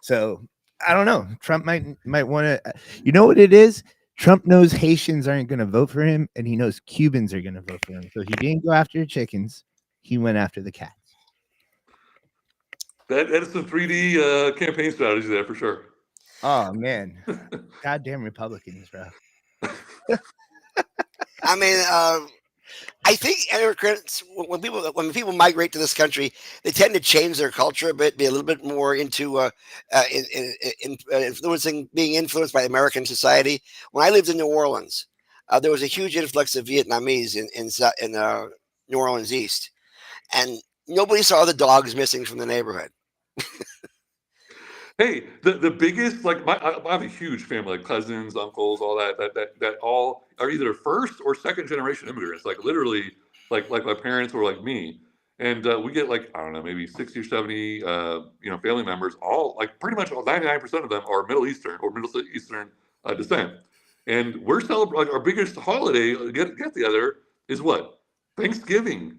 So I don't know. Trump might want to. You know what it is? Trump knows Haitians aren't going to vote for him, and he knows Cubans are going to vote for him. So he didn't go after chickens. He went after the cats. That is some 3D campaign strategy there for sure. Oh man, goddamn Republicans, bro. I mean, I think immigrants, when people migrate to this country, they tend to change their culture a bit, be a little bit more into being influenced by American society. When I lived in New Orleans, there was a huge influx of Vietnamese in New Orleans East, and nobody saw the dogs missing from the neighborhood. Hey, the biggest, I have a huge family, cousins, uncles, all that all are either first or second generation immigrants, literally, like my parents or like me. And we get I don't know, maybe 60 or 70, family members, all pretty much 99% of them are Middle Eastern descent. And we're celebrating our biggest holiday, get together, is what? Thanksgiving.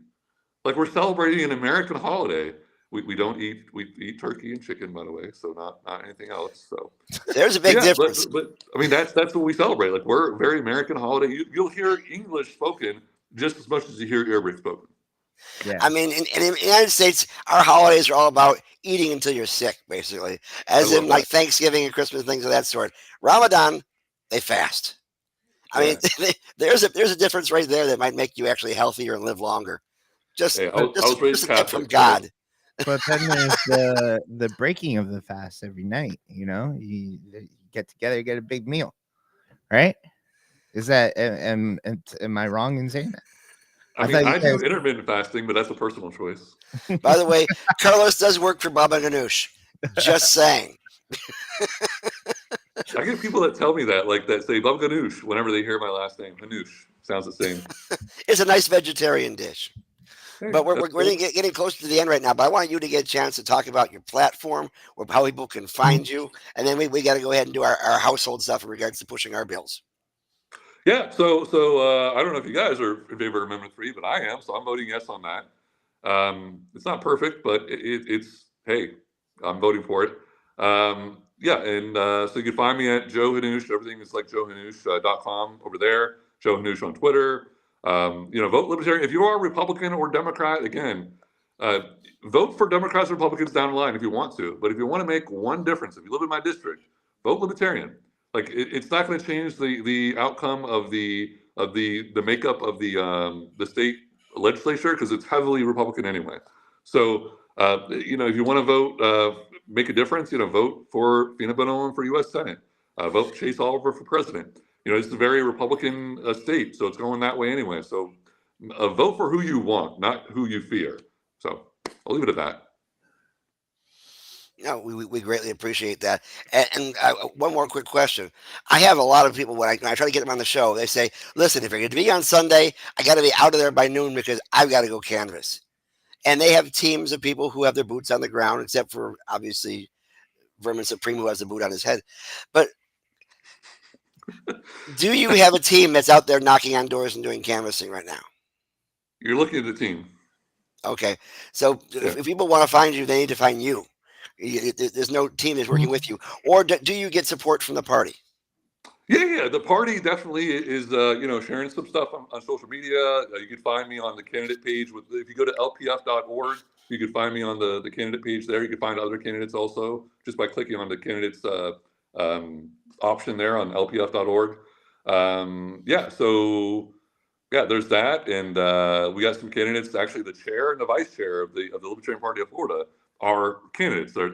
We're celebrating an American holiday. We don't eat, we eat turkey and chicken, by the way, so not anything else. So there's a big difference. But I mean, that's what we celebrate. We're a very American holiday. You'll hear English spoken just as much as you hear Arabic spoken. Yeah. I mean, in the United States, our holidays are all about eating until you're sick, basically, as in Thanksgiving and Christmas, things of that sort. Ramadan, they fast. I mean, there's a difference right there that might make you actually healthier and live longer. Just I was raised Catholic from God. But then there's the breaking of the fast every night. You get together, get a big meal, right? Is that am I wrong in saying that? I do intermittent fasting, but that's a personal choice. By the way, Carlos does work for Baba Hannoush. Just saying. I get people that tell me that, that say Baba Hannoush whenever they hear my last name. Hannoush sounds the same. It's a nice vegetarian dish. But we're getting close to the end right now. But I want you to get a chance to talk about your platform, or how people can find you, and then we got to go ahead and do our household stuff in regards to pushing our bills. Yeah. So I don't know if you guys are in favor of Amendment 3, but I am. So I'm voting yes on that. It's not perfect, but it's hey, I'm voting for it. And so you can find me at Joe Hannoush. Everything is joehannoush.com over there. Joe Hannoush on Twitter. Vote Libertarian. If you are a Republican or Democrat, again, vote for Democrats or Republicans down the line if you want to. But if you want to make one difference, if you live in my district, vote Libertarian. It's not going to change the outcome of the makeup of the state legislature, because it's heavily Republican anyway. So if you want to vote, make a difference, vote for Fina Bonoan for U.S. Senate. Vote Chase Oliver for president. It's a very Republican state, so it's going that way anyway. So vote for who you want, not who you fear. So I'll leave it at that. No, we greatly appreciate that. And one more quick question. I have a lot of people, when I try to get them on the show, they say, listen, if you're going to be on Sunday, I got to be out of there by noon because I've got to go canvass. And they have teams of people who have their boots on the ground, except for, obviously, Vermin Supreme, who has the boot on his head. But do you have a team that's out there knocking on doors and doing canvassing right now? You're looking at the team. Okay. So if people want to find you, they need to find you. There's no team that's working with you. Or do you get support from the party? Yeah. The party definitely is, sharing some stuff on social media. You can find me on the candidate page. If you go to lpf.org, you can find me on the candidate page there. You can find other candidates also just by clicking on the candidates option there on lpf.org. There's that, and we got some candidates. Actually, the chair and the vice chair of the Libertarian Party of Florida are candidates. They're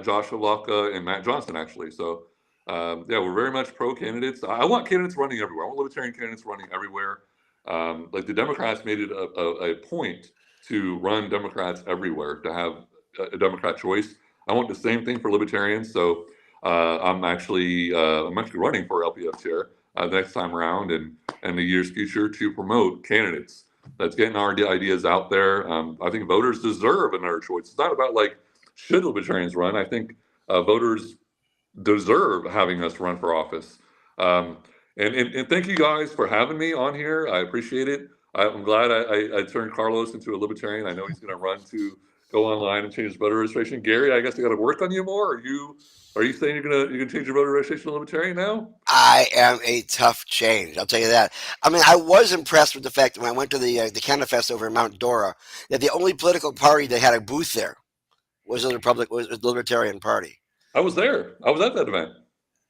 Joshua Locke and Matt Johnson, actually. So. We're very much pro candidates. I want candidates running everywhere. I want libertarian candidates running everywhere. Like the Democrats made it a point to run Democrats everywhere, to have a Democrat choice. I want the same thing for libertarians. So I'm actually running for LPF chair the next time around and the year's future to promote candidates. That's getting our ideas out there. I think voters deserve another choice. It's not about like should libertarians run. I think voters deserve having us run for office. And thank you guys for having me on here. I appreciate it. I'm glad I turned Carlos into a libertarian. I know he's going to run to go online and change his voter registration. Gary, I guess I got to work on you more. Are you saying you're gonna change your voter registration to libertarian now? I am a tough change. I'll tell you that. I mean, I was impressed with the fact that when I went to the Canada Fest over in Mount Dora, that the only political party that had a booth there was the Libertarian Party. I was there. I was at that event.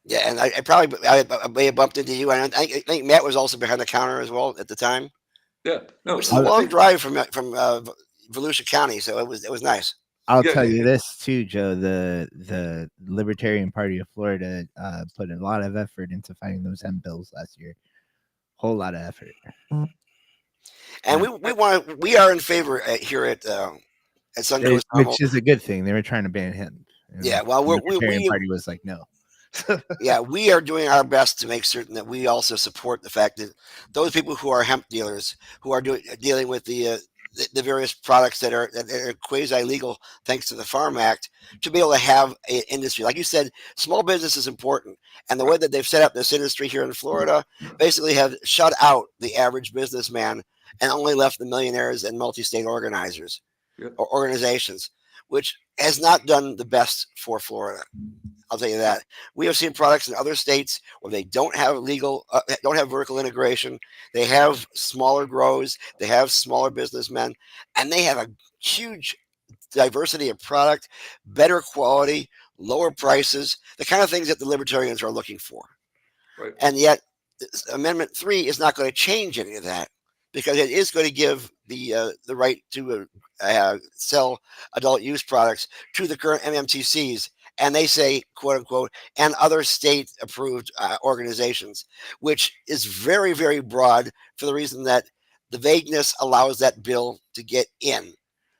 Yeah, and I may have bumped into you. I think Matt was also behind the counter as well at the time. Yeah, no, which is a long drive from Volusia County, so it was nice. I'll tell you this too, Joe. The Libertarian Party of Florida put a lot of effort into fighting those hemp bills last year. Whole lot of effort. And we are in favor here at Suncoast, which is a good thing. They were trying to ban hemp. Yeah, well, the Libertarian Party was like, no. Yeah, we are doing our best to make certain that we also support the fact that those people who are hemp dealers, who are dealing with the various products that are quasi legal thanks to the Farm Act, to be able to have an industry. Like you said, small business is important, and the way that they've set up this industry here in Florida basically have shut out the average businessman and only left the millionaires and multi-state organizers or organizations, which has not done the best for Florida. I'll tell you that. We have seen products in other states where they don't have don't have vertical integration. They have smaller grows. They have smaller businessmen, and they have a huge diversity of product, better quality, lower prices, the kind of things that the libertarians are looking for. Right. And yet, Amendment 3 is not going to change any of that, because it is going to give the right to sell adult use products to the current MMTCs. And they say, quote unquote, and other state approved organizations, which is very, very broad for the reason that the vagueness allows that bill to get in.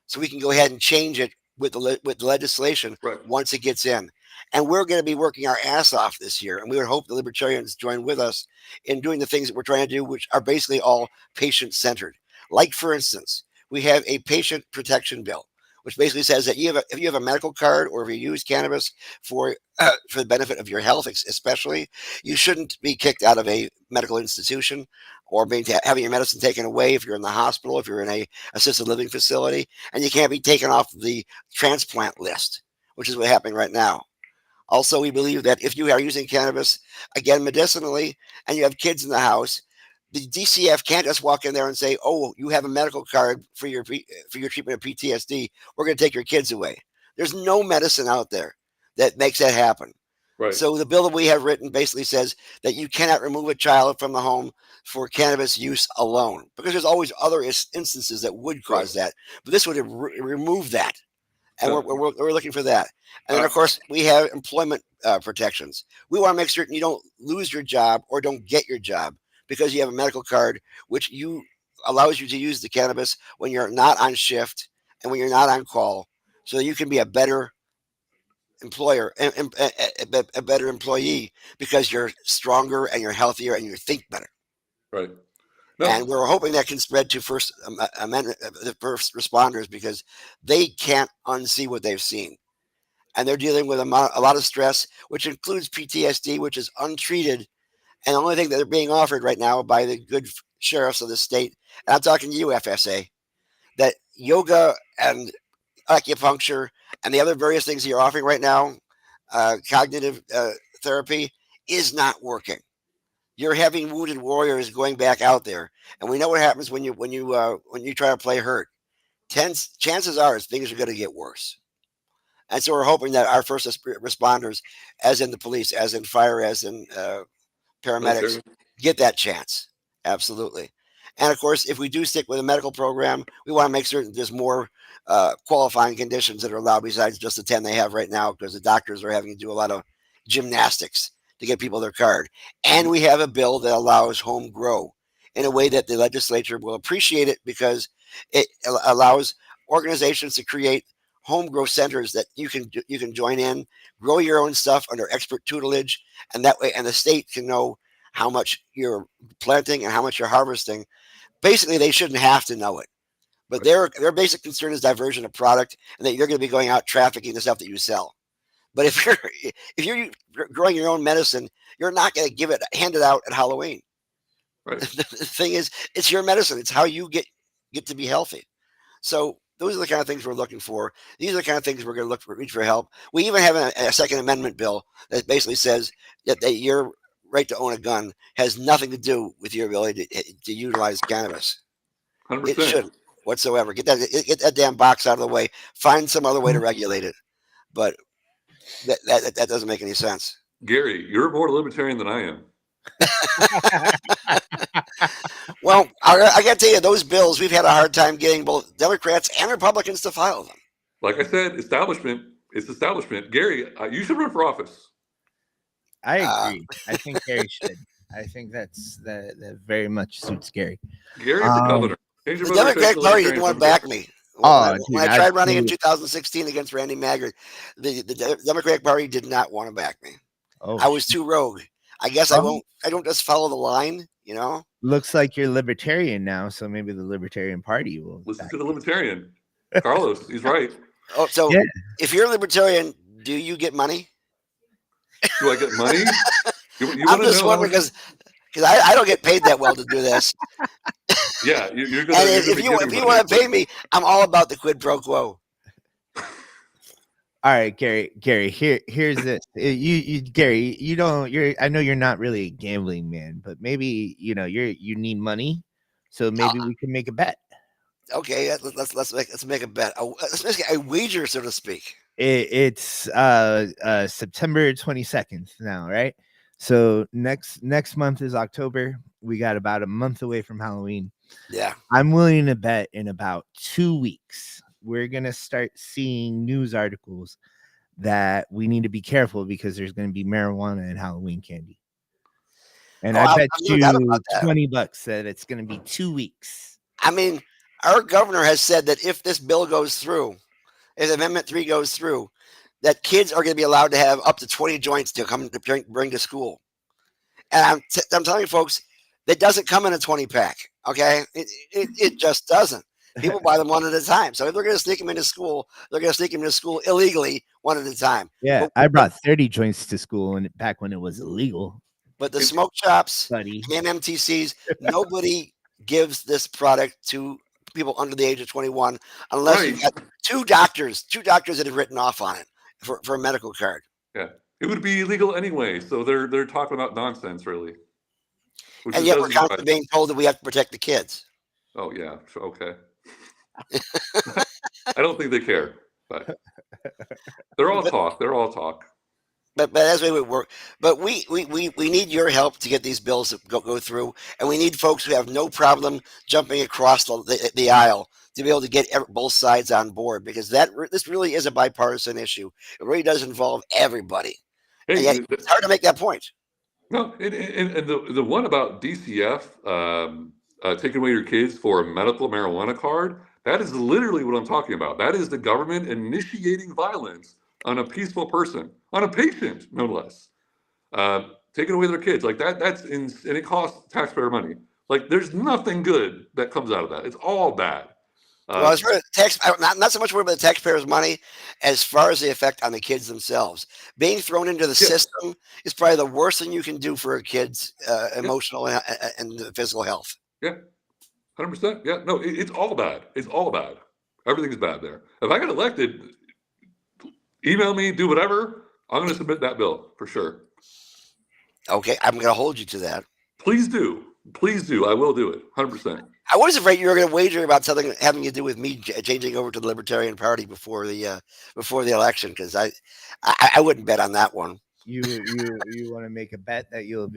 So we can go ahead and change it with the legislation once it gets in. And we're going to be working our ass off this year. And we would hope the libertarians join with us in doing the things that we're trying to do, which are basically all patient centered. Like, for instance, we have a patient protection bill, which basically says that if you have a medical card or if you use cannabis for the benefit of your health, especially, you shouldn't be kicked out of a medical institution or having your medicine taken away if you're in the hospital, if you're in a assisted living facility, and you can't be taken off the transplant list, which is what's happening right now. Also, we believe that if you are using cannabis, again, medicinally, and you have kids in the house, the DCF can't just walk in there and say, "Oh, you have a medical card for your treatment of PTSD. We're going to take your kids away." There's no medicine out there that makes that happen. Right. So the bill that we have written basically says that you cannot remove a child from the home for cannabis use alone, because there's always other instances that would cause that. But this would remove that, and we're looking for that. And then, of course, we have employment protections. We want to make certain you don't lose your job or don't get your job because you have a medical card, which allows you to use the cannabis when you're not on shift and when you're not on call, so that you can be a better employer, a better employee, because you're stronger and you're healthier and you think better. Right. No. And we're hoping that can spread to the first responders, because they can't unsee what they've seen. And they're dealing with a lot of stress, which includes PTSD, which is untreated. And the only thing that they're being offered right now by the good sheriffs of the state, and I'm talking to you, FSA, that yoga and acupuncture and the other various things that you're offering right now, cognitive therapy, is not working. You're having wounded warriors going back out there, and we know what happens when you try to play hurt. Chances are things are going to get worse. And so we're hoping that our first responders, as in the police, as in fire, as in paramedics, get that chance. Absolutely. And of course, if we do stick with a medical program, we want to make certain there's more qualifying conditions that are allowed besides just the 10 they have right now, because the doctors are having to do a lot of gymnastics to get people their card. And we have a bill that allows home grow in a way that the legislature will appreciate it, because it allows organizations to create home grow centers that you can join in, grow your own stuff under expert tutelage, and that way, and the state can know how much you're planting and how much you're harvesting. Basically, they shouldn't have to know it, but their basic concern is diversion of product, and that you're going to be going out trafficking the stuff that you sell. But if you're growing your own medicine, you're not going to hand it out at Halloween. Right. The thing is, it's your medicine. It's how you get to be healthy. So those are the kind of things we're looking for. These are the kind of things we're going to reach for help. We even have a Second Amendment bill that basically says that your right to own a gun has nothing to do with your ability to utilize cannabis. 100%. It shouldn't whatsoever. Get that damn box out of the way. Find some other way to regulate it. But that doesn't make any sense. Gary, you're more libertarian than I am. Well, I got to tell you, those bills, we've had a hard time getting both Democrats and Republicans to file them. Like I said, establishment. Gary, you should run for office. I agree. I think Gary should. I think that very much suits Gary. Gary's the governor. The Democratic Party didn't want to back me. When I tried running in 2016 against Randy Maggard, the Democratic Party did not want to back me. Oh, I was too rogue. I guess I don't just follow the line, you know? Looks like you're libertarian now, so maybe the Libertarian Party will listen to the Libertarian. Carlos, he's right. Oh, so yeah. If you're a libertarian, do you get money? Do I get money? You I'm just wondering, because I don't get paid that well to do this. Yeah, you're gonna. And if you want to pay me, I'm all about the quid pro quo. All right, Gary. Here's it. Gary. I know you're not really a gambling man, but maybe you need money, so maybe we can make a bet. Okay, let's make a bet. Let's make a wager, so to speak. It's September 22nd now, right? So next month is October. We got about a month away from Halloween. Yeah, I'm willing to bet in about 2 weeks we're going to start seeing news articles that we need to be careful because there's going to be marijuana and Halloween candy. And I bet you $20 that it's going to be 2 weeks. I mean, our governor has said that if this bill goes through, if Amendment 3 goes through, that kids are going to be allowed to have up to 20 joints to come to bring to school. And I'm telling you, folks, that doesn't come in a 20-pack. Okay, it just doesn't. People buy them one at a time. So if they're going to sneak them into school, they're going to sneak them into school illegally one at a time. Yeah, I brought 30 joints to school back when it was illegal. But the smoke shops, MMTCs, nobody gives this product to people under the age of 21 unless you've got two doctors that have written off on it for a medical card. Yeah, it would be illegal anyway. So they're talking about nonsense, really. And yet we're constantly being told that we have to protect the kids. Oh yeah, okay. I don't think they care, but they're all talk. But that's the way we work. But we need your help to get these bills to go through, and we need folks who have no problem jumping across the aisle to be able to get both sides on board, because this really is a bipartisan issue. It really does involve everybody. Hey, and yet it's hard to make that point. No, and the one about DCF taking away your kids for a medical marijuana card, that is literally what I'm talking about. That is the government initiating violence on a peaceful person, on a patient, no less. Taking away their kids, like that's and it costs taxpayer money. Like there's nothing good that comes out of that. It's all bad. Well, as far as not so much worried about the taxpayers' money as far as the effect on the kids themselves. Being thrown into the system is probably the worst thing you can do for a kid's emotional and physical health. Yeah, 100%. Yeah, no, it's all bad. It's all bad. Everything's bad there. If I get elected, email me, do whatever. I'm going to submit that bill for sure. Okay, I'm going to hold you to that. Please do. Please do. I will do it. 100%. I was afraid you were going to wager about something having to do with me changing over to the Libertarian Party before the election, because I wouldn't bet on that one. You want to make a bet that you'll?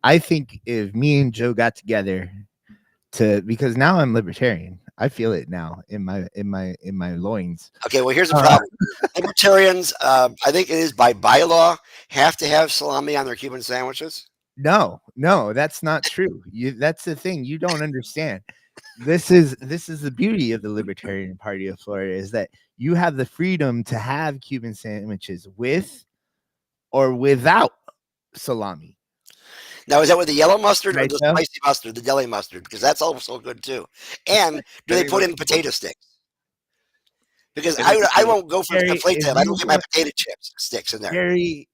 I think if me and Joe got together because now I'm Libertarian. I feel it now in my loins. Okay, well, here's the problem. Libertarians, I think it is by bylaw, have to have salami on their Cuban sandwiches. No, that's not true. That's the thing you don't understand. This is the beauty of the Libertarian Party of Florida, is that you have the freedom to have Cuban sandwiches with or without salami. Now, is that with the yellow mustard or the spicy mustard, the deli mustard? Because that's also good too. And do they put in potato sticks? Because I won't go for a plate tip. I don't get my potato chips sticks in there. Gary,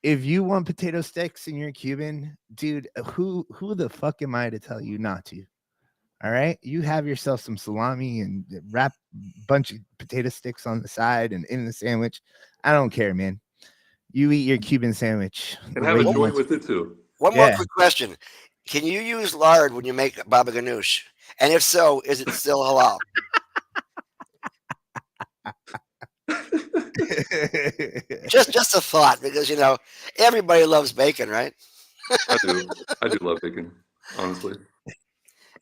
if you want potato sticks in your Cuban, dude, who the fuck am I to tell you not to? All right, you have yourself some salami and wrap a bunch of potato sticks on the side and in the sandwich. I don't care, man. You eat your Cuban sandwich and have a joint with it too. One more quick question: can you use lard when you make baba ganoush? And if so, is it still halal? just a thought, because everybody loves bacon, right? I do love bacon, honestly.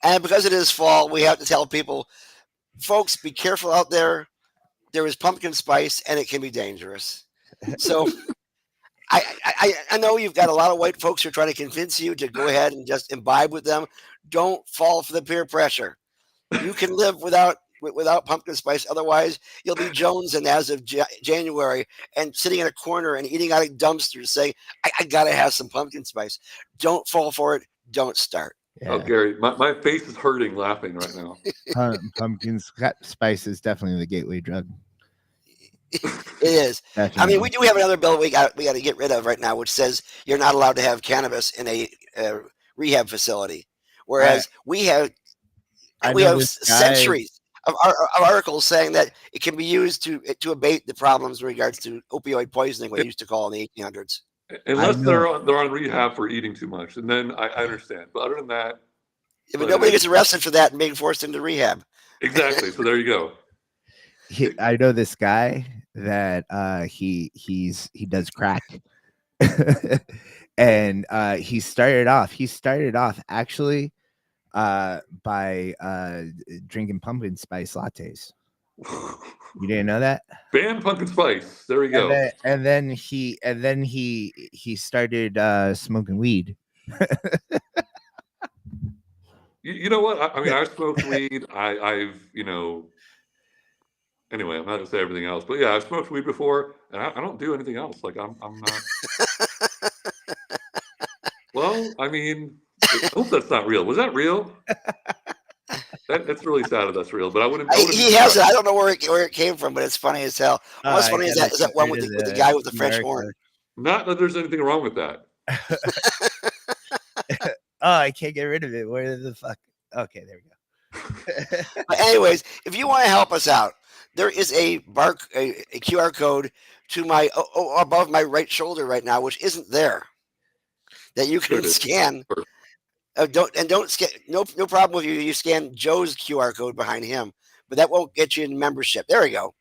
And because it is fall, we have to tell people, folks, be careful out there. There is pumpkin spice, and it can be dangerous. So I know you've got a lot of white folks who are trying to convince you to go ahead and just imbibe with them. Don't fall for the peer pressure. You can live without pumpkin spice. Otherwise, you'll be jonesing as of January and sitting in a corner and eating out of dumpsters saying, I got to have some pumpkin spice. Don't fall for it. Don't start. Yeah. Oh, Gary, my face is hurting laughing right now. Pumpkin spice is definitely the gateway drug. It is. Definitely. I mean, we do have another bill we got to get rid of right now, which says you're not allowed to have cannabis in a rehab facility, whereas we have centuries of articles saying that it can be used to abate the problems in regards to opioid poisoning, what we used to call in the 1800s. Unless they're on rehab for eating too much, and then I understand. But other than that, but nobody gets arrested for that and being forced into rehab. Exactly. So there you go. I know this guy that he does crack, and he started off actually by drinking pumpkin spice lattes. You didn't know that? Ban pumpkin spice. There we go. And then he started smoking weed. You know what? I mean, I've smoked weed. I've Anyway, I'm not gonna say everything else, but yeah, I've smoked weed before, and I don't do anything else. Like I'm not. Well, I mean, I hope that's not real. Was that real? It's really sad if that's real, but I wouldn't. He has it. I don't know where it came from, but it's funny as hell. What's funny is that one with the guy with the French horn. Not that there's anything wrong with that. I can't get rid of it. Where the fuck? Okay, there we go. But anyways, if you want to help us out, there is a QR code to my above my right shoulder right now, which isn't there, that you can scan. Don't scan. No problem with you scan Joe's QR code behind him, but that won't get you in membership. There we go.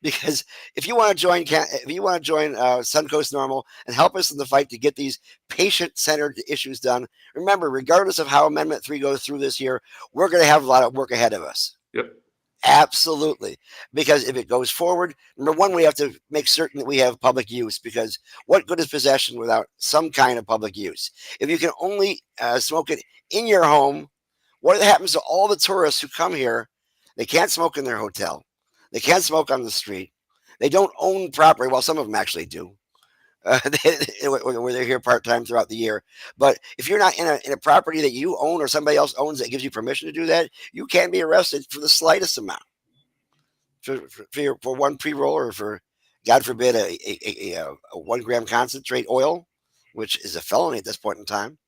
Because if you want to join Suncoast Normal and help us in the fight to get these patient-centered issues done, remember, regardless of how Amendment 3 goes through this year, we're going to have a lot of work ahead of us. Yep. Absolutely. Because if it goes forward, number one, we have to make certain that we have public use, because what good is possession without some kind of public use? If you can only smoke it in your home, what happens to all the tourists who come here? They can't smoke in their hotel. They can't smoke on the street. They don't own property. Well, some of them actually do. Where they're here part-time throughout the year. But if you're not in a property that you own or somebody else owns that gives you permission to do that, you can be arrested for the slightest amount. For one pre-roll, or for, God forbid, a 1 gram concentrate oil, which is a felony at this point in time.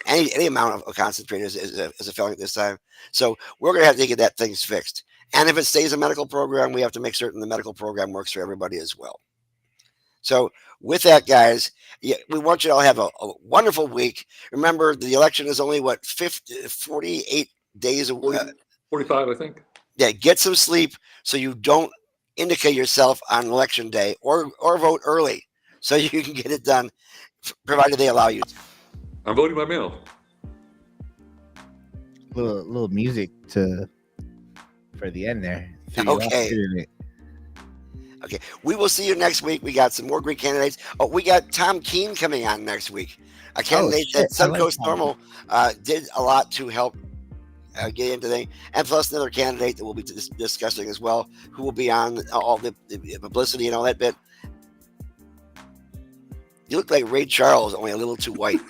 Any amount of concentrate is a felony at this time. So we're going to have to get that thing fixed. And if it stays a medical program, we have to make certain the medical program works for everybody as well. So with that, guys, we want you to all have a wonderful week. Remember, the election is only 48 days away. 45, I think. Yeah, get some sleep so you don't indicate yourself on election day, or vote early so you can get it done, provided they allow you to. I'm voting by mail. Little music for the end there. Okay. Okay, we will see you next week. We got some more great candidates. Oh, we got Tom Keene coming on next week. A candidate that Suncoast Normal did a lot to help get into things, and plus another candidate that we'll be discussing as well, who will be on all the publicity and all that bit. You look like Ray Charles, only a little too white.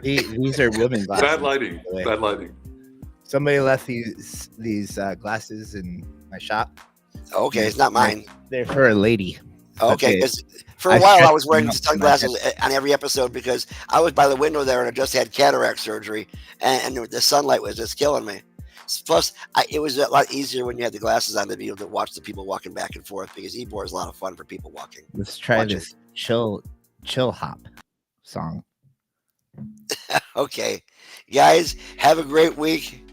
These are women glasses. Bad lighting. Bad lighting. Somebody left these glasses in my shop. Okay, it's not mine. They're for a lady. Okay, because for a while I was wearing sunglasses on every episode because I was by the window there and I just had cataract surgery, and the sunlight was just killing me. Plus, it was a lot easier when you had the glasses on to be able to watch the people walking back and forth, because Ybor is a lot of fun for people walking. Let's try this chill hop song. Okay, guys, have a great week.